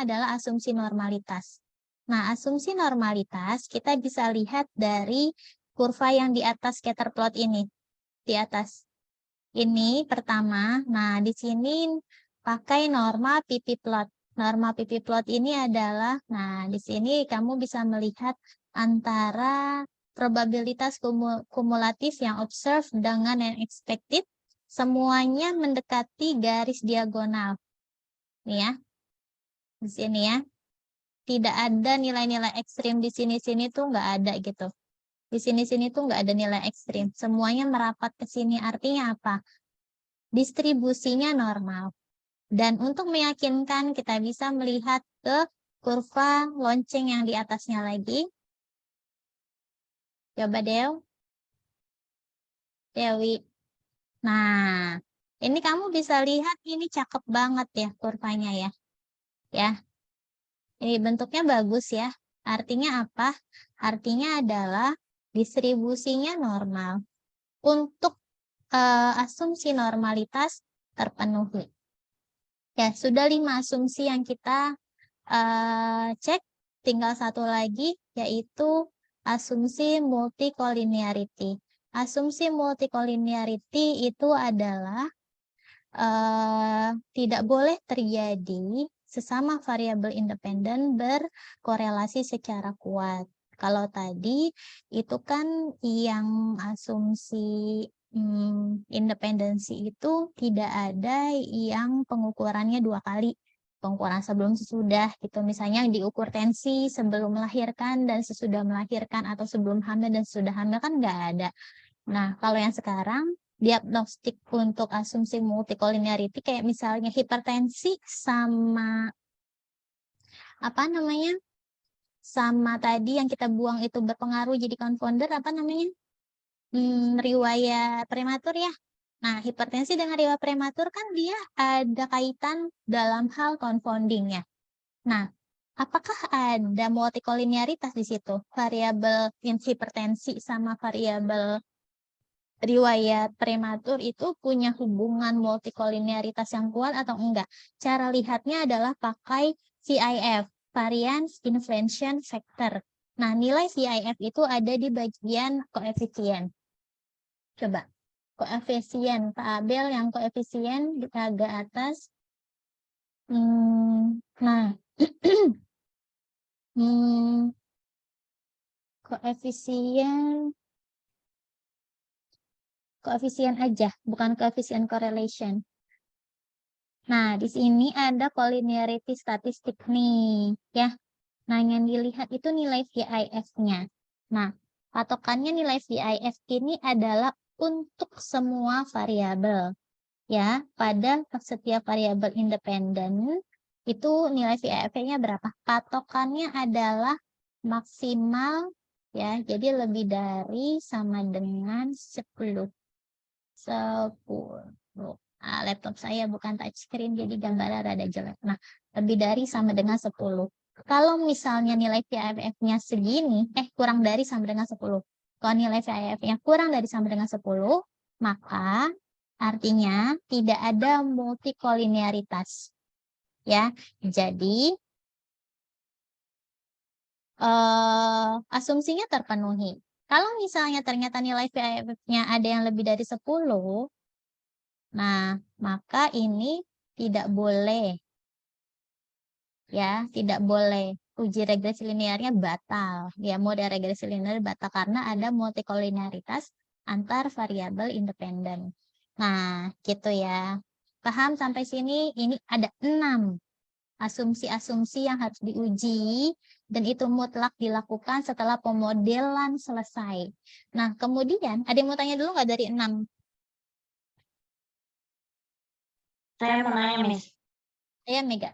adalah asumsi normalitas. Nah, asumsi normalitas kita bisa lihat dari kurva yang di atas scatter plot ini. Di atas. Ini pertama. Nah, di sini pakai norma PP plot. Norma PP plot ini adalah, nah, di sini kamu bisa melihat antara probabilitas kumulatif yang observed dengan yang expected. Semuanya mendekati garis diagonal. Nih ya. Di sini ya. Tidak ada nilai-nilai ekstrim di sini-sini tuh nggak ada gitu. Di sini-sini tuh nggak ada nilai ekstrim. Semuanya merapat ke sini. Artinya apa? Distribusinya normal. Dan untuk meyakinkan kita bisa melihat ke kurva lonceng yang di atasnya lagi. Coba Dewi. Nah, ini kamu bisa lihat ini cakep banget ya kurvanya ya. Ya. Ini bentuknya bagus ya. Artinya apa? Artinya adalah distribusinya normal. Untuk asumsi normalitas terpenuhi. Ya, sudah 5 asumsi yang kita cek. Tinggal satu lagi, yaitu asumsi multicollinearity. Asumsi multicollinearity itu adalah tidak boleh terjadi sesama variabel independen berkorelasi secara kuat. Kalau tadi itu kan yang asumsi independensi itu tidak ada yang pengukurannya 2 kali. Pengukuran sebelum sesudah gitu. Misalnya diukur tensi sebelum melahirkan dan sesudah melahirkan, atau sebelum hamil dan sesudah hamil, kan nggak ada. Nah, kalau yang sekarang diagnostik untuk asumsi multicollinearity kayak misalnya hipertensi sama apa namanya? Sama tadi yang kita buang itu berpengaruh jadi confounder, apa namanya? Riwayat prematur ya. Nah, hipertensi dengan riwayat prematur kan dia ada kaitan dalam hal confounding ya. Nah, apakah ada multicollinearitas di situ? Variabel hipertensi sama variabel riwayat prematur itu punya hubungan multicollinearitas yang kuat atau enggak? Cara lihatnya adalah pakai VIF, variance inflation factor. Nah, nilai VIF itu ada di bagian koefisien. Coba, koefisien, Pak Abel yang koefisien di agak atas. Nah, koefisien aja, bukan koefisien correlation. Nah, di sini ada collinearity statistik nih, ya. Nah, yang dilihat itu nilai VIF-nya. Nah, patokannya nilai VIF ini adalah untuk semua variabel, ya. Pada setiap variabel independen, Itu nilai VAF-nya berapa? Patokannya adalah maksimal ya. Jadi lebih dari sama dengan 10. 10. Laptop saya bukan touchscreen jadi gambarnya rada jelek. Nah, lebih dari sama dengan 10. Kalau misalnya nilai VAF-nya segini, kurang dari sama dengan 10. Kalau nilai VAF-nya kurang dari sama dengan 10, maka artinya tidak ada multikolinearitas. Ya, jadi asumsinya terpenuhi. Kalau misalnya ternyata nilai VAF-nya ada yang lebih dari 10, nah maka ini tidak boleh. Ya, tidak boleh. Uji regresi linearnya batal. Ya, model regresi linear batal karena ada multikolinearitas antar variabel independen. Nah, gitu ya. Paham sampai sini? Ini ada 6 asumsi-asumsi yang harus diuji dan itu mutlak dilakukan setelah pemodelan selesai. Nah, kemudian ada yang mau tanya dulu nggak dari 6? Saya mau nanya, Miss. Saya Mega.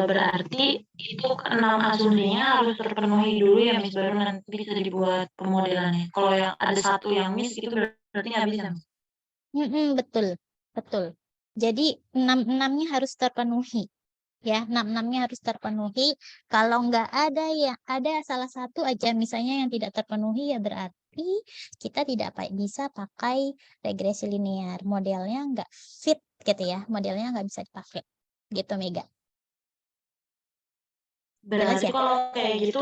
Berarti itu 6 asumsinya harus terpenuhi dulu ya, Miss, baru nanti bisa dibuat pemodelannya. Kalau yang ada satu yang miss itu berarti nggak bisa, Miss. Betul, betul. Jadi 6-6-nya harus terpenuhi. Ya, 6-6-nya harus terpenuhi. Kalau nggak ada ya ada salah satu aja misalnya yang tidak terpenuhi ya berarti kita tidak bisa pakai regresi linear. Modelnya nggak fit gitu ya. Modelnya nggak bisa dipakai. Gitu Mega. Berarti ya? kalau kayak gitu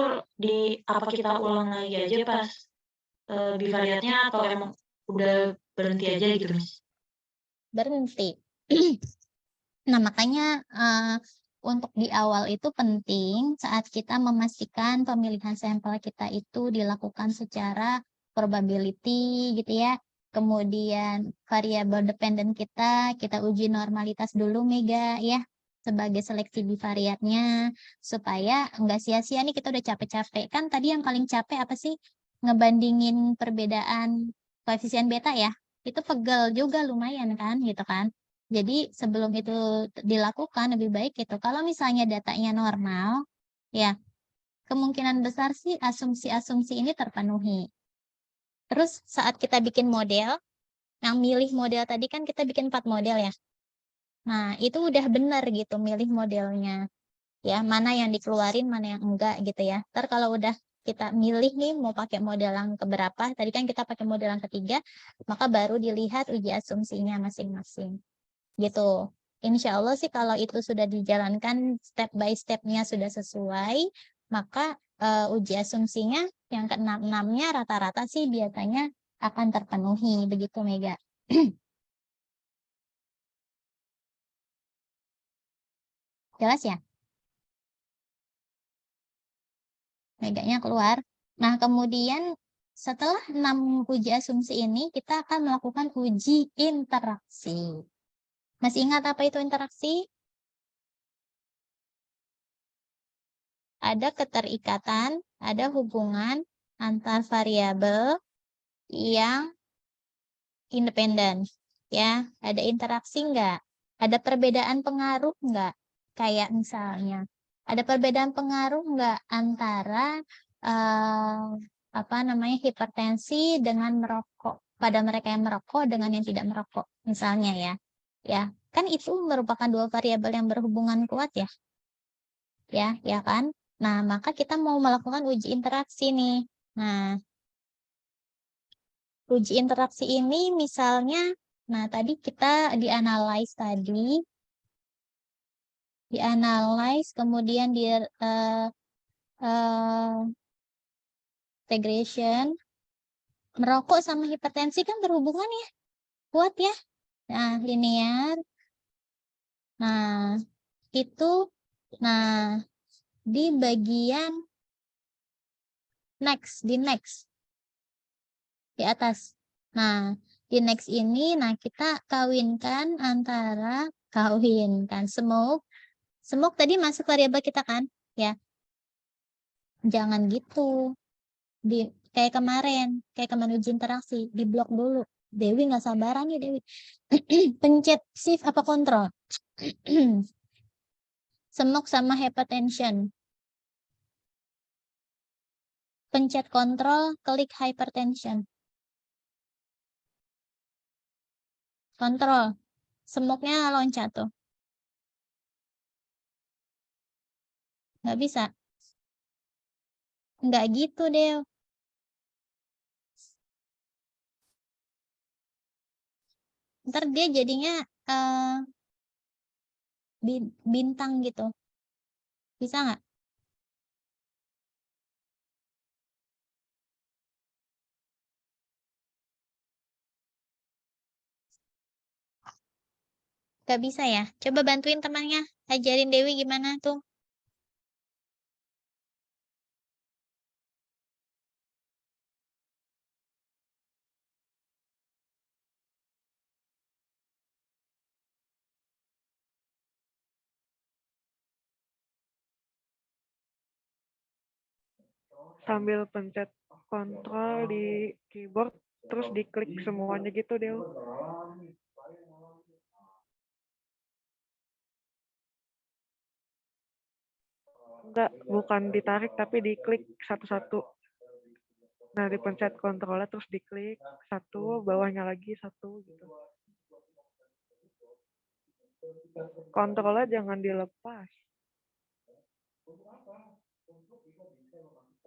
apa kita ulang lagi aja pas bivariatnya atau emang udah berhenti aja gitu, Miss? Berhenti. Nah, makanya untuk di awal itu penting saat kita memastikan pemilihan sampel kita itu dilakukan secara probability gitu ya. Kemudian variabel dependen kita uji normalitas dulu Mega ya sebagai seleksi bivariatnya supaya enggak sia-sia nih kita udah capek-capek. Kan tadi yang paling capek apa sih? Ngebandingin perbedaan koefisien beta ya. Itu pegel juga lumayan kan gitu kan. Jadi sebelum itu dilakukan lebih baik itu kalau misalnya datanya normal, ya kemungkinan besar sih asumsi-asumsi ini terpenuhi. Terus saat kita bikin model, yang milih model tadi kan kita bikin 4 model ya. Nah itu udah benar gitu milih modelnya. Ya mana yang dikeluarin, mana yang enggak gitu ya. Ntar kalau udah kita milih nih mau pakai model yang keberapa, tadi kan kita pakai model yang ketiga, maka baru dilihat uji asumsinya masing-masing. Gitu. Insya Allah sih kalau itu sudah dijalankan step by step-nya sudah sesuai, maka uji asumsinya yang ke-6-6-nya rata-rata sih biasanya akan terpenuhi. Begitu Mega. Jelas ya? Meganya keluar. Nah, kemudian setelah 6 uji asumsi ini, kita akan melakukan uji interaksi. Masih ingat apa itu interaksi? Ada keterikatan, ada hubungan antar variabel yang independen. Ya, ada interaksi enggak? Ada perbedaan pengaruh enggak? Kayak misalnya, ada perbedaan pengaruh enggak antara hipertensi dengan merokok pada mereka yang merokok dengan yang tidak merokok misalnya ya kan itu merupakan 2 variabel yang berhubungan kuat ya kan. Nah maka kita mau melakukan uji interaksi nih. Nah uji interaksi ini misalnya tadi kita dianalyze kemudian di regression. Merokok sama hipertensi kan berhubungan ya, kuat ya. Nah, linear. Nah, itu di bagian next, di atas. Nah, di next ini kita kawinkan smoke. Smoke tadi masuk variabel kita kan, ya. Jangan gitu. Kayak kemarin uji interaksi, di blok dulu. Dewi nggak sabaran ya Dewi. Pencet shift apa kontrol? Semok sama hypertension. Pencet kontrol, klik hypertension. Kontrol. Semoknya loncat tuh. Nggak bisa. Nggak gitu deh. Ntar dia jadinya bintang gitu. Bisa nggak? Nggak bisa ya? Coba bantuin temannya. Ajarin Dewi gimana tuh. Sambil pencet kontrol di keyboard, terus diklik semuanya gitu, Del. Enggak, bukan ditarik, tapi diklik satu-satu. Nah, dipencet kontrolnya, terus diklik satu, bawahnya lagi satu, gitu. Kontrolnya jangan dilepas.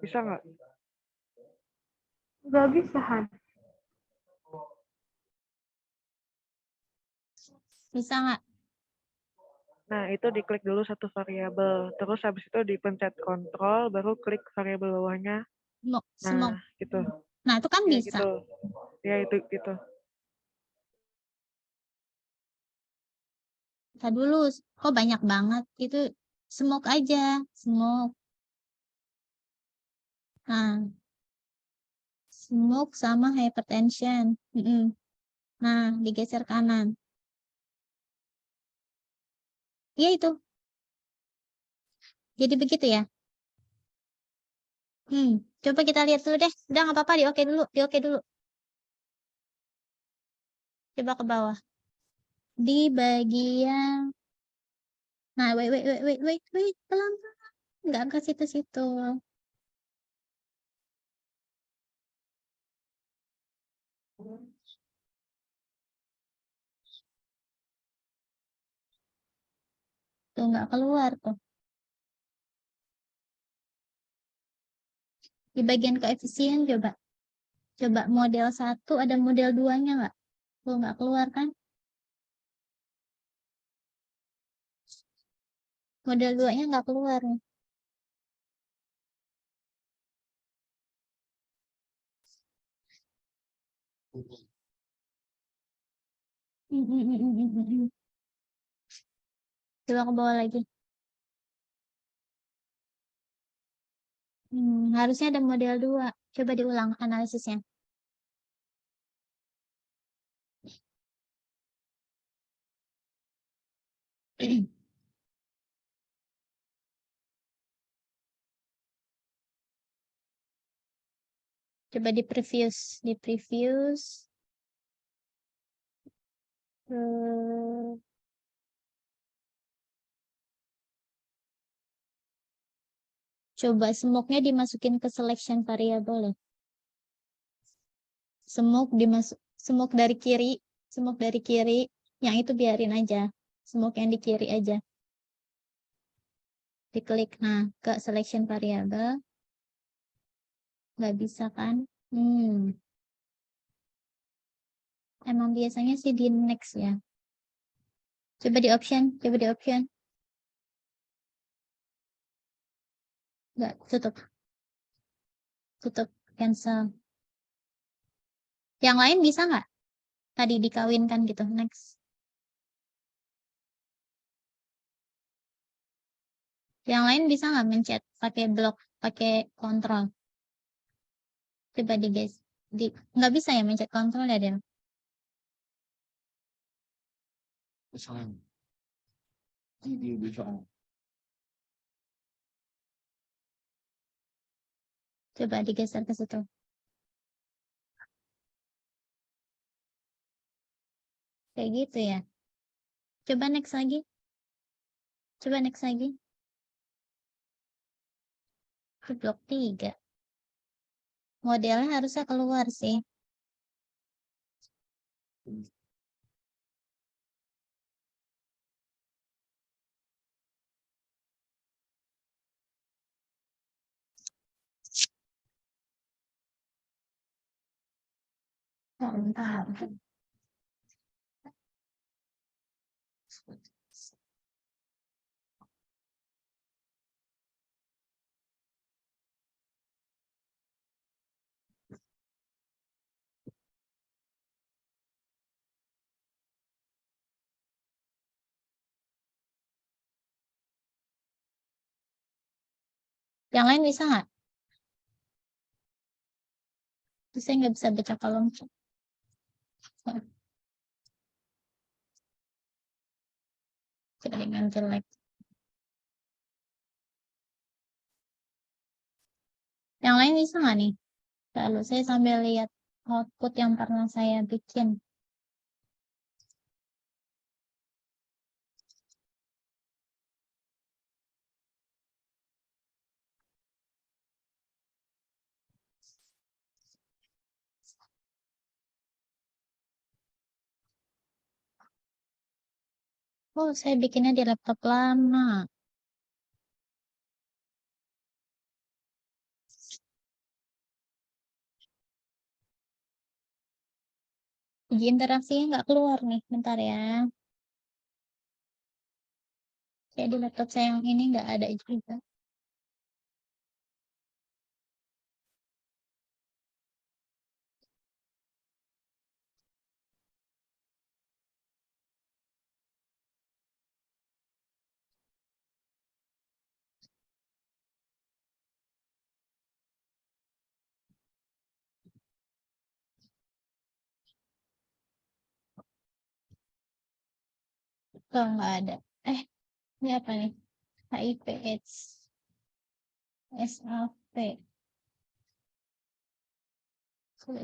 Bisa nggak? Nggak bisa, Han. Bisa nggak? Nah, itu diklik dulu satu variabel. Terus habis itu dipencet kontrol, baru klik variabel bawahnya. Semok. Nah, gitu. Nah, itu kan Ya, bisa. gitu. Ya, itu gitu. Kita dulu. Kok banyak banget? Itu semok aja. Semok. Nah. Semok sama hypertension. Nah, digeser kanan. Iya itu. Jadi begitu ya. Coba kita lihat dulu deh. Udah nggak apa-apa, di oke dulu. Di oke dulu. Coba ke bawah. Di bagian. Nah, wait. Pelan-pelan. Nggak ke situ-situ. Tuh, nggak keluar tuh. Di bagian koefisien coba. Coba model 1 ada model 2-nya nggak? Tuh, nggak keluar kan? Model 2-nya nggak keluar nih. Coba ke bawah lagi. Harusnya ada model 2. Coba diulang analisisnya. Coba di previous. Coba semoknya dimasukin ke selection variable ya. Semok dari kiri, yang itu biarin aja. Semok yang di kiri aja. Diklik nah ke selection variable. Nggak bisa kan? Emang biasanya sih di next ya. Coba di option. Nggak, tutup, cancel. Yang lain bisa nggak? Tadi dikawinkan gitu, next. Yang lain bisa nggak mencet pakai blok, pakai kontrol? Coba di guys. Nggak bisa ya mencet kontrol ya, Del? Coba digeser ke situ. Kayak gitu ya. Coba next lagi. Coba next lagi. Ke blok 3. Modelnya harusnya keluar sih. Bentar. Yang lain bisa nggak? Saya nggak bisa baca kolom chat. Coba dengan jelek. Yang lain bisa nggak nih? Lalu saya sambil lihat output yang pernah saya bikin. Oh, saya bikinnya di laptop lama. Uji interaksinya nggak keluar nih, bentar ya. Kayak di laptop saya yang ini nggak ada juga. Oh, nggak ada. Ini apa nih? HIV AIDS. SAP. Coba.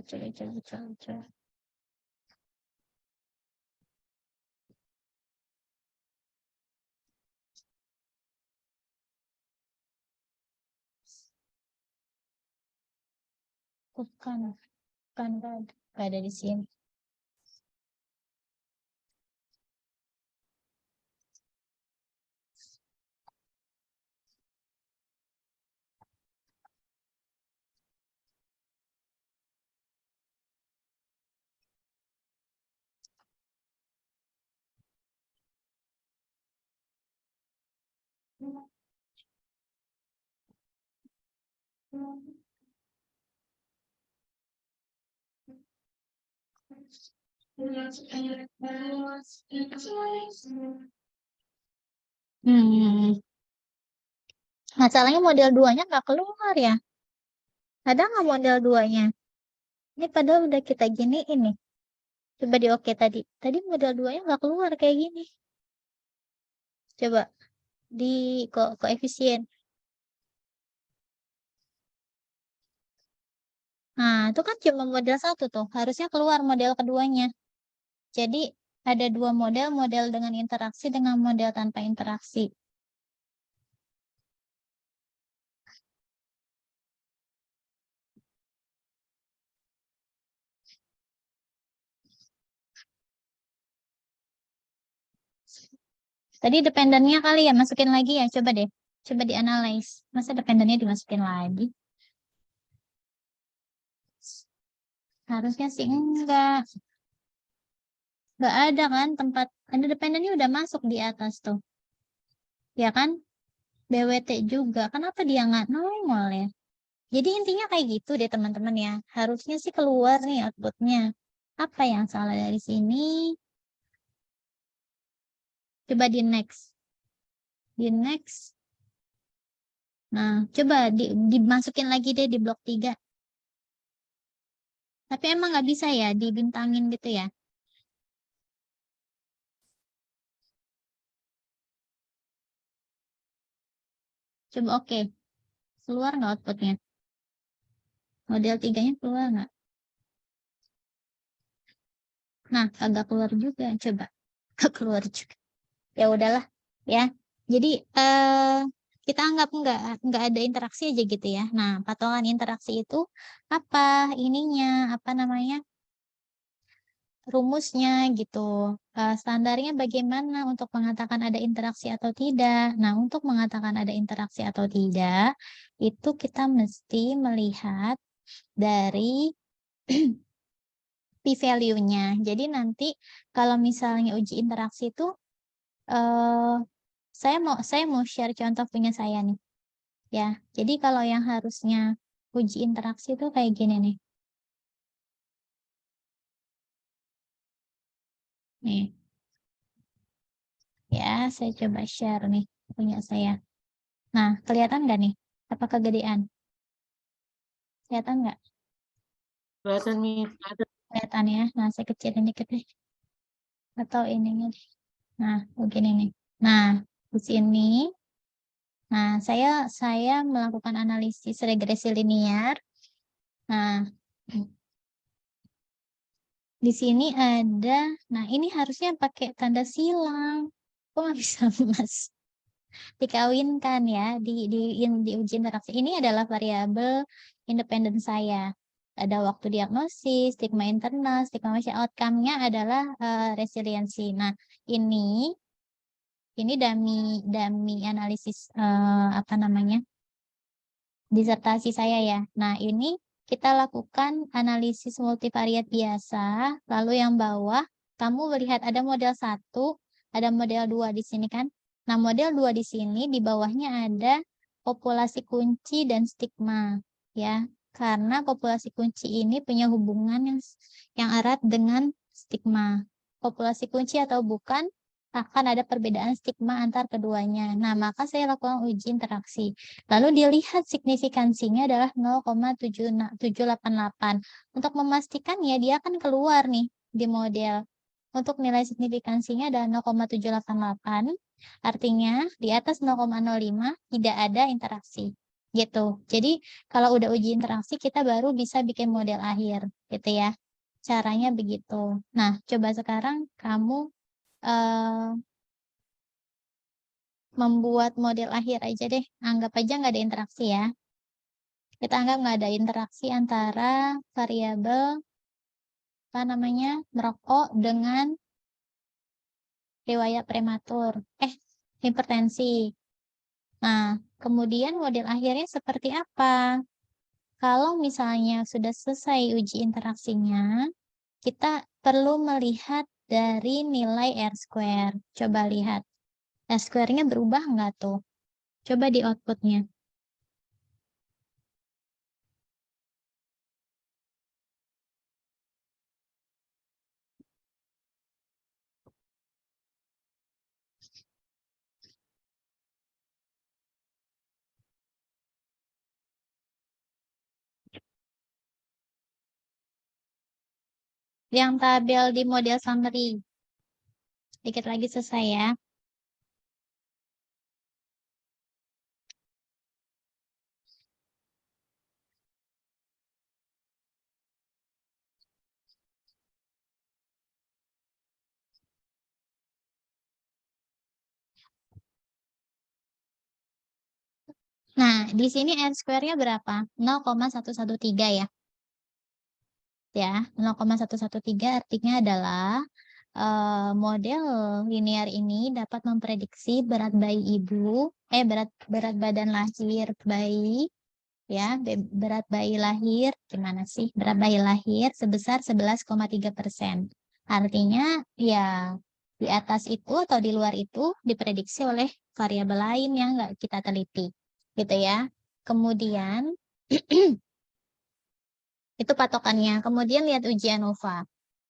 Bukan nggak ada di sini. Masalahnya model 2-nya nggak keluar ya. Ada nggak model 2-nya? Ini padahal udah kita giniin nih. Coba di oke tadi. Tadi model 2-nya nggak keluar kayak gini. Coba di koefisien. Nah, itu kan cuma model 1 tuh. Harusnya keluar model keduanya. Jadi ada 2 model, model dengan interaksi dengan model tanpa interaksi. Tadi dependennya kali ya, masukin lagi ya. Coba deh. Coba dianalisis. Masa dependennya dimasukin lagi? Harusnya sih enggak. Enggak ada kan tempat. Ada dependennya udah masuk di atas tuh. Ya kan? BWT juga. Kenapa dia nggak nongol ya? Jadi intinya kayak gitu deh teman-teman ya. Harusnya sih keluar nih outputnya. Apa yang salah dari sini? Coba di next. Di next. Nah, coba dimasukin lagi deh di blok 3. Tapi emang nggak bisa ya dibintangin gitu ya. Coba oke. Keluar nggak outputnya? Model 3-nya keluar nggak? Nah, agak keluar juga. Coba. Keluar juga. Ya udahlah. Ya. Jadi kita anggap nggak ada interaksi aja gitu ya. Nah, patokan interaksi itu apa ininya, apa namanya, rumusnya gitu. Standarnya bagaimana untuk mengatakan ada interaksi atau tidak. Nah, untuk mengatakan ada interaksi atau tidak, itu kita mesti melihat dari p-value-nya. Jadi nanti kalau misalnya uji interaksi itu, saya mau share contoh punya saya nih. Ya, jadi kalau yang harusnya uji interaksi itu kayak gini nih. Nih. Ya, saya coba share nih punya saya. Nah, kelihatan nggak nih? Apa kegedean? Kelihatan nggak? Kelihatan, Miss. Kelihatan ya. Nah, saya kecilin dikit deh. Atau ininya deh. Nah, begini nih. Nah, di sini. Nah, saya melakukan analisis regresi linear. Nah, di sini ada. Nah, ini harusnya pakai tanda silang. Kok nggak bisa, Mas? Dikawinkan ya di uji interaksi. Ini adalah variabel independen saya. Ada waktu diagnosis, stigma internal, stigma manusia, outcome-nya adalah resiliensi. Nah, ini dummy analisis apa namanya? Disertasi saya ya. Nah, ini kita lakukan analisis multivariat biasa, lalu yang bawah kamu melihat ada model 1, ada model 2 di sini kan. Nah, model 2 di sini di bawahnya ada populasi kunci dan stigma ya. Karena populasi kunci ini punya hubungan yang erat dengan stigma. Populasi kunci atau bukan akan ada perbedaan stigma antar keduanya. Nah, maka saya lakukan uji interaksi. Lalu dilihat signifikansinya adalah 0,788. Untuk memastikan ya dia akan keluar nih di model. Untuk nilai signifikansinya adalah 0,788. Artinya di atas 0,05 tidak ada interaksi. Gitu. Jadi kalau udah uji interaksi kita baru bisa bikin model akhir. Gitu ya. Caranya begitu. Nah, coba sekarang kamu membuat model akhir aja deh. Anggap aja nggak ada interaksi ya. Kita anggap nggak ada interaksi antara variabel apa namanya merokok dengan riwayat prematur. Hipertensi. Nah, kemudian model akhirnya seperti apa? Kalau misalnya sudah selesai uji interaksinya, kita perlu melihat dari nilai R-square. Coba lihat. R-square-nya berubah nggak tuh? Coba di output-nya. Yang tabel di model summary. Dikit lagi selesai ya. Nah, di sini R-square-nya berapa? 0,113 ya. Ya, 0,113 artinya adalah model linear ini dapat memprediksi berat bayi ibu, berat badan lahir bayi, ya, berat bayi lahir, gimana sih? Berat bayi lahir sebesar 11,3%. Artinya, ya, di atas itu atau di luar itu diprediksi oleh variabel lain yang nggak kita teliti. Gitu ya. Kemudian, itu patokannya. Kemudian lihat uji ANOVA.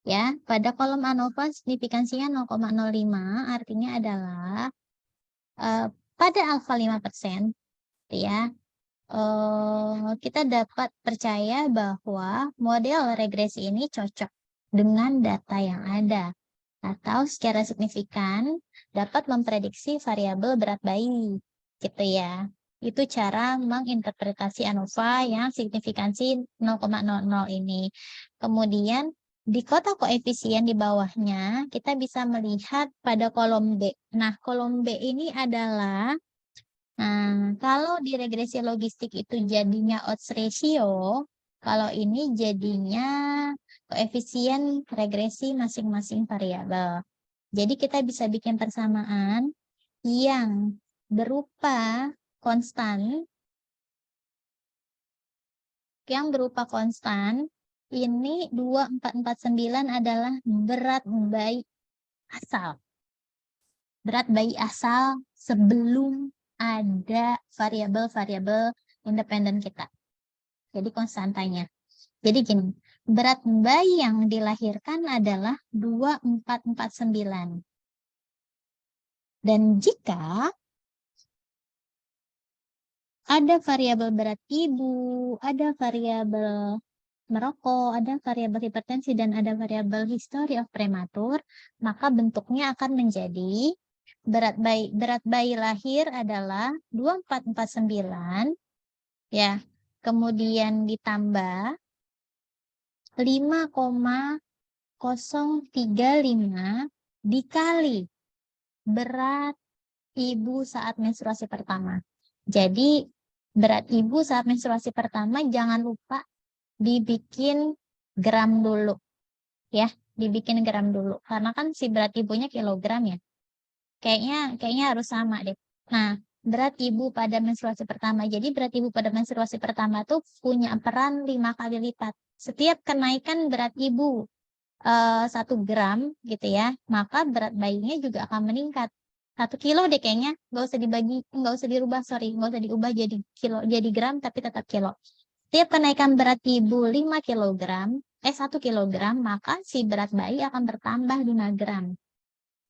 Ya, pada kolom ANOVA signifikansinya 0,05, artinya adalah pada alfa 5%, ya, kita dapat percaya bahwa model regresi ini cocok dengan data yang ada, atau secara signifikan dapat memprediksi variabel berat bayi, gitu ya. Itu cara menginterpretasi ANOVA yang signifikansi 0,00 ini. Kemudian Di kotak koefisien di bawahnya, kita bisa melihat pada kolom B. Nah, kolom B ini adalah, kalau di regresi logistik itu jadinya odds ratio, kalau ini jadinya koefisien regresi masing-masing variabel. Jadi kita bisa bikin persamaan yang berupa konstan, ini 2449 adalah berat bayi asal. Berat bayi asal sebelum ada variabel-variabel independen kita. Jadi konstantanya. Jadi gini, berat bayi yang dilahirkan adalah 2449. Dan jika ada variabel berat ibu, ada variabel merokok, ada variabel hipertensi, dan ada variabel history of prematur, maka bentuknya akan menjadi berat bayi lahir adalah 2449, ya, kemudian ditambah 5,035 dikali berat ibu saat menstruasi pertama. Jadi berat ibu saat menstruasi pertama jangan lupa dibikin gram dulu, ya, dibikin gram dulu, karena kan si berat ibunya kilogram ya, kayaknya harus sama deh. Nah, berat ibu pada menstruasi pertama, jadi berat ibu pada menstruasi pertama tuh punya peran 5 kali lipat. Setiap kenaikan berat ibu 1 gram gitu ya, maka berat bayinya juga akan meningkat 1 kilo deh kayaknya, nggak usah diubah, nggak usah diubah jadi kilo, jadi gram, tapi tetap kilo. Setiap kenaikan berat ibu 1 kilogram, maka si berat bayi akan bertambah 5 gram.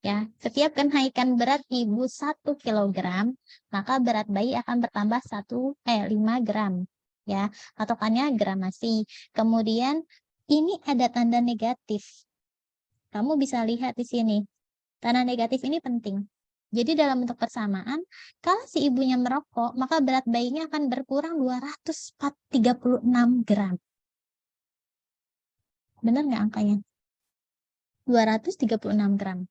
Ya, setiap kenaikan berat ibu 1 kilogram, maka berat bayi akan bertambah 5 gram. Ya, patokannya gramasi. Kemudian ini ada tanda negatif. Kamu bisa lihat di sini. Tanda negatif ini penting. Jadi dalam bentuk persamaan, kalau si ibunya merokok, maka berat bayinya akan berkurang 236 gram. Benar nggak angkanya? 236 gram.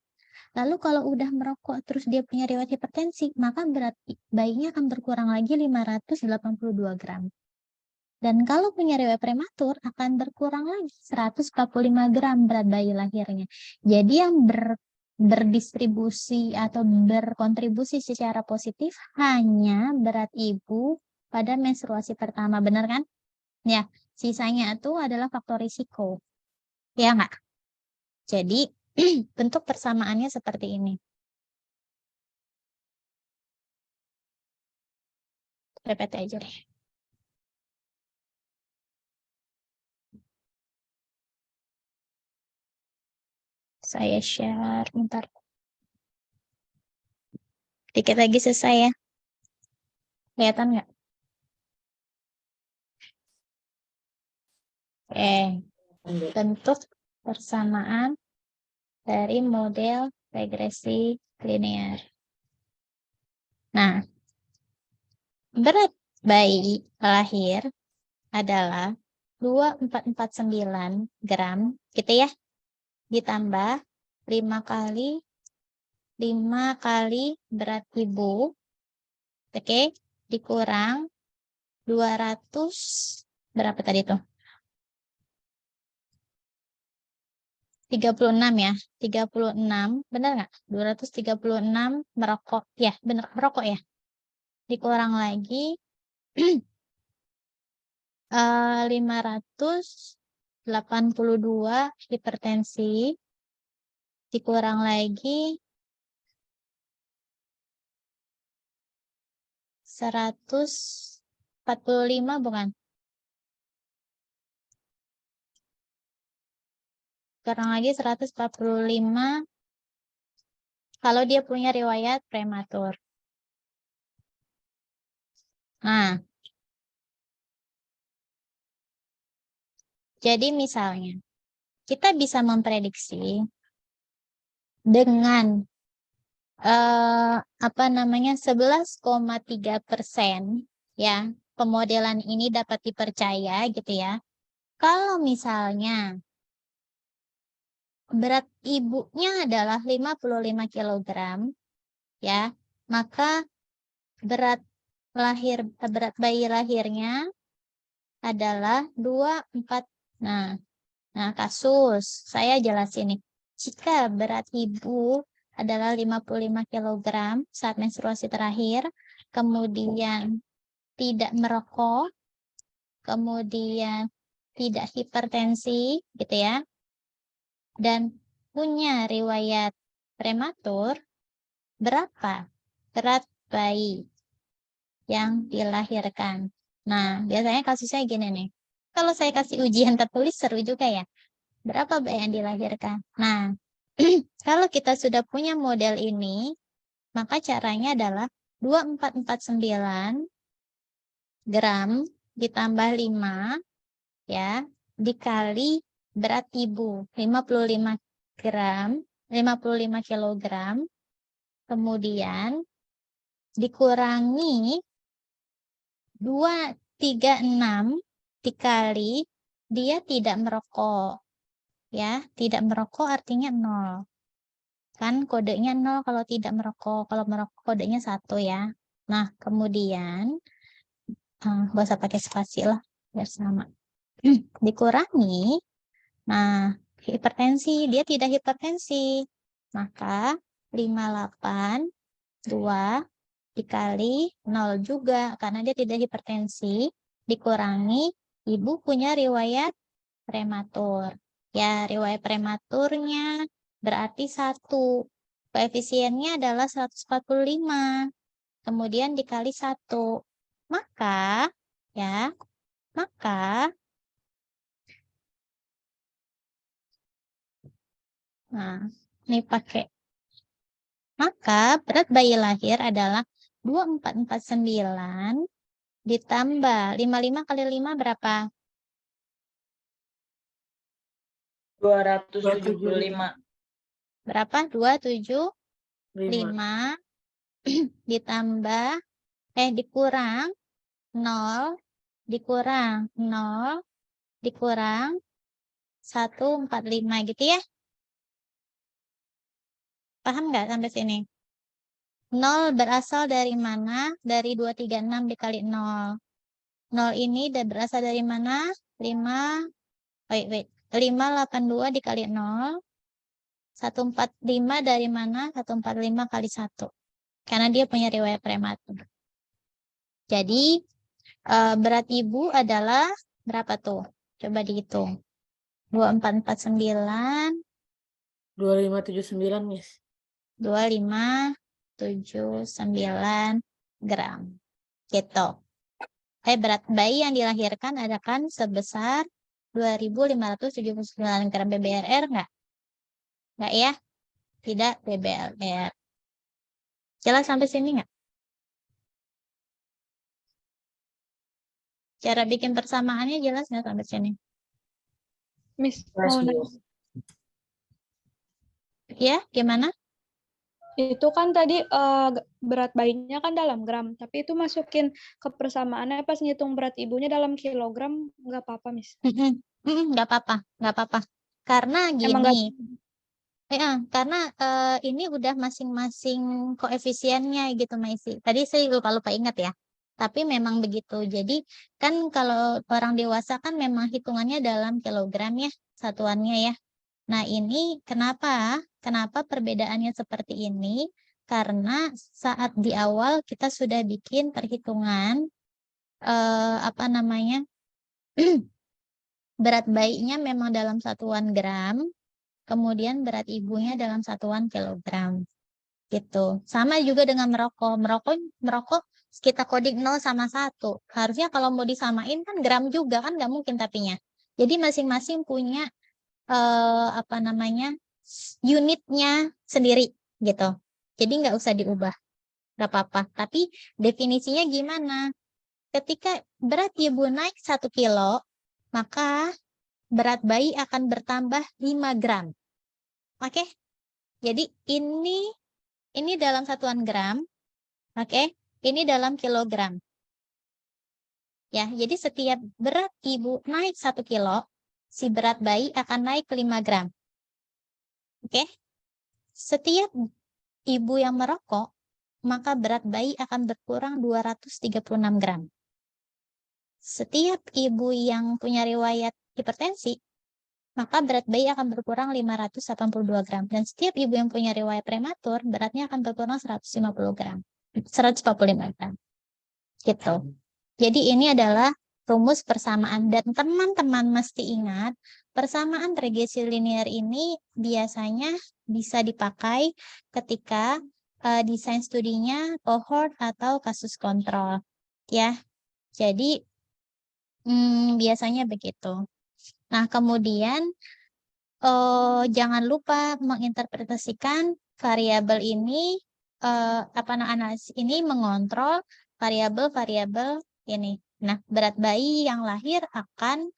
Lalu kalau udah merokok terus dia punya riwayat hipertensi, maka berat bayinya akan berkurang lagi 582 gram. Dan kalau punya riwayat prematur akan berkurang lagi 145 gram berat bayi lahirnya. Jadi yang berdistribusi atau berkontribusi secara positif hanya berat ibu pada menstruasi pertama, benar kan? Ya, sisanya itu adalah faktor risiko. Ya nggak? Jadi bentuk persamaannya seperti ini. PPT aja deh. Saya share, bentar. Dikit lagi selesai ya. Kelihatan nggak? Bentuk persamaan dari model regresi linear. Nah, berat bayi lahir adalah 2449 gram, gitu ya. Ditambah 5 kali berat ibu, oke, dikurang 200, berapa tadi tuh? 36 ya, 36, benar nggak? 236 merokok, ya benar, merokok ya. Dikurang lagi 582 hipertensi, dikurang lagi 145 bukan? Kurang lagi 145 kalau dia punya riwayat prematur. Nah, jadi misalnya kita bisa memprediksi dengan 11,3% ya, pemodelan ini dapat dipercaya gitu ya. Kalau misalnya berat ibunya adalah 55 kg, ya, maka berat bayi lahirnya adalah 24. Nah, kasus saya jelasin nih. Jika berat ibu adalah 55 kg saat menstruasi terakhir, kemudian tidak merokok, kemudian tidak hipertensi, gitu ya, dan punya riwayat prematur, berapa berat bayi yang dilahirkan? Nah, biasanya kasusnya gini nih. Kalau saya kasih ujian tertulis seru juga ya. Berapa bayi yang dilahirkan? Nah, kalau kita sudah punya model ini, maka caranya adalah 2449 gram ditambah 5, ya, dikali berat ibu 55 gram, 55 kilogram, kemudian dikurangi 236 dikali dia tidak merokok, ya, tidak merokok artinya 0. Kan kodenya 0 kalau tidak merokok, kalau merokok kodenya 1 ya. Nah, kemudian gak usah pakai spasi lah, biar sama. Dikurangi, nah, hipertensi, dia tidak hipertensi. Maka 582 dikali 0 juga, karena dia tidak hipertensi, dikurangi ibu punya riwayat prematur. Ya, riwayat prematurnya berarti 1. Koefisiennya adalah 145. Kemudian dikali 1. Maka, ya, nah, ini pakai. Maka berat bayi lahir adalah 2449 ditambah 55 kali 5 berapa? 275. Berapa? 275 5. ditambah dikurang 0 dikurang 0 dikurang 145 gitu ya. Paham nggak sampai sini? 0 berasal dari mana? Dari 236 dikali 0. 0 ini berasal dari mana? 582 dikali 0. 145 dari mana? 145 kali 1. Karena dia punya riwayat prematur. Jadi, berat ibu adalah berapa tuh? Coba dihitung. 2449, 2579, Miss. 2579 gram. Gitu. Berat bayi yang dilahirkan ada kan sebesar 2579 gram BBRR enggak? Enggak ya? Tidak BBRR. Jelas sampai sini enggak? Cara bikin persamaannya jelas nggak sampai sini? Miss, Yes, mau nanya. Miss. Ya, gimana? Itu kan tadi berat bayinya kan dalam gram, tapi itu masukin ke persamaannya pas ngitung berat ibunya dalam kilogram, nggak apa-apa, Miss. Nggak apa-apa, nggak apa-apa. Karena Emang nggak. gini, karena ini udah masing-masing koefisiennya gitu, Maisi. Tadi saya lupa ingat ya. Tapi memang begitu. Jadi kan kalau orang dewasa kan memang hitungannya dalam kilogram ya, satuannya ya. Nah, ini kenapa perbedaannya seperti ini? Karena saat di awal kita sudah bikin perhitungan berat bayinya memang dalam satuan gram, kemudian berat ibunya dalam satuan kilogram. Gitu. Sama juga dengan merokok. Merokok kita coding 0 sama 1. Harusnya kalau mau disamain kan gram juga kan nggak mungkin tapinya. Jadi masing-masing punya unitnya sendiri gitu. Jadi nggak usah diubah, nggak apa-apa. Tapi definisinya gimana? Ketika berat ibu naik 1 kilo, maka berat bayi akan bertambah 5 gram. Oke? Jadi ini dalam satuan gram, oke? Ini dalam kilogram. Ya, jadi setiap berat ibu naik 1 kilo, si berat bayi akan naik 5 gram. Oke. Setiap ibu yang merokok, maka berat bayi akan berkurang 236 gram. Setiap ibu yang punya riwayat hipertensi, maka berat bayi akan berkurang 582 gram. Dan setiap ibu yang punya riwayat prematur, beratnya akan berkurang 150 gram. 145 gram. Gitu. Jadi ini adalah rumus persamaan. Dan teman-teman mesti ingat, persamaan regresi linear ini biasanya bisa dipakai ketika desain studinya cohort atau kasus kontrol. Ya, jadi biasanya begitu. Nah, kemudian jangan lupa menginterpretasikan variabel ini, analisis ini mengontrol variabel-variabel ini. Nah, berat bayi yang lahir akan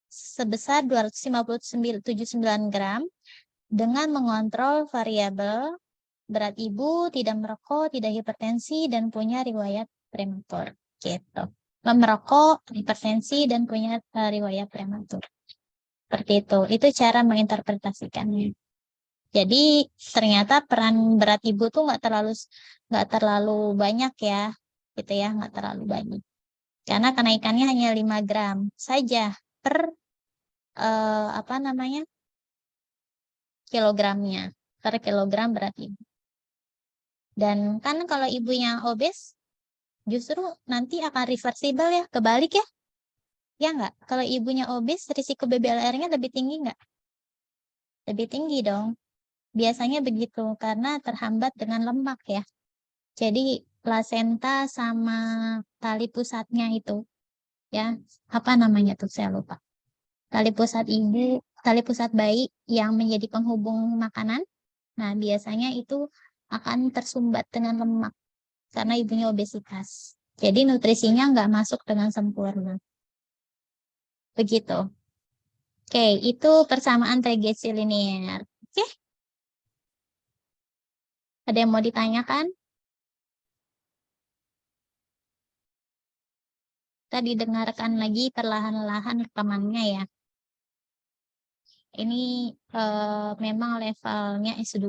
sebesar 259,79 gram dengan mengontrol variabel berat ibu, tidak merokok, tidak hipertensi, dan punya riwayat prematur. Gitu. Merokok, hipertensi, dan punya riwayat prematur. Seperti itu. Itu cara menginterpretasikannya. Jadi ternyata peran berat ibu tuh nggak terlalu banyak ya, gitu ya, nggak terlalu banyak. Karena kenaikannya hanya 5 gram saja per kilogramnya, per kilogram berat ibu. Dan kan kalau ibunya obes, justru nanti akan reversible ya, kebalik ya. Ya nggak? Kalau ibunya obes, risiko BBLR-nya lebih tinggi nggak? Lebih tinggi dong. Biasanya begitu, karena terhambat dengan lemak ya. Jadi plasenta sama tali pusatnya itu, ya, apa namanya tuh, saya lupa. Tali pusat ibu, tali pusat bayi yang menjadi penghubung makanan. Nah, biasanya itu akan tersumbat dengan lemak karena ibunya obesitas. Jadi nutrisinya nggak masuk dengan sempurna. Begitu. Oke, itu persamaan regresi linear. Oke. Ada yang mau ditanyakan? Kita didengarkan lagi perlahan-lahan rekamannya ya. Ini memang levelnya S2,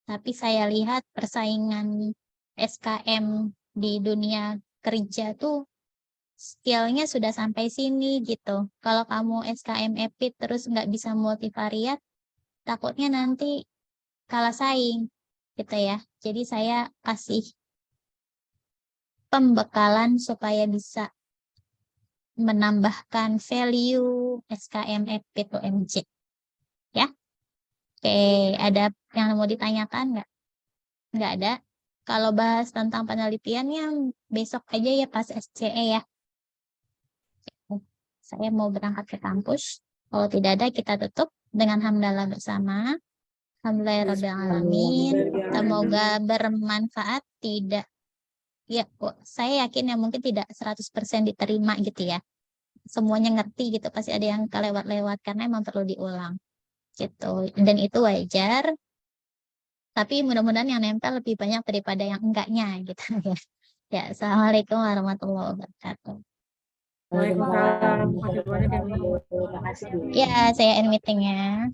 tapi saya lihat persaingan SKM di dunia kerja tuh skillnya sudah sampai sini gitu. Kalau kamu SKM EPIT terus nggak bisa multivariat, takutnya nanti kalah saing gitu ya. Jadi saya kasih pembekalan supaya bisa menambahkan value SKM EPIT UMJ. Ya. Oke, ada yang mau ditanyakan nggak? Nggak ada. Kalau bahas tentang penelitiannya besok aja ya pas SCE ya. Saya mau berangkat ke kampus. Kalau tidak ada kita tutup dengan hamdalah bersama. Alhamdulillahirrahmanirrahim. Semoga bermanfaat. Tidak. Ya, saya yakin ya mungkin tidak 100% diterima gitu ya. Semuanya ngerti gitu. Pasti ada yang kelewat-lewat karena emang perlu diulang. Gitu. Dan itu wajar. Tapi mudah-mudahan yang nempel lebih banyak daripada yang enggaknya gitu ya. Ya, assalamualaikum warahmatullahi wabarakatuh. Waalaikumsalam. Makasih banyak ya, Mi. Terima kasih. Ya, saya end meetingnya.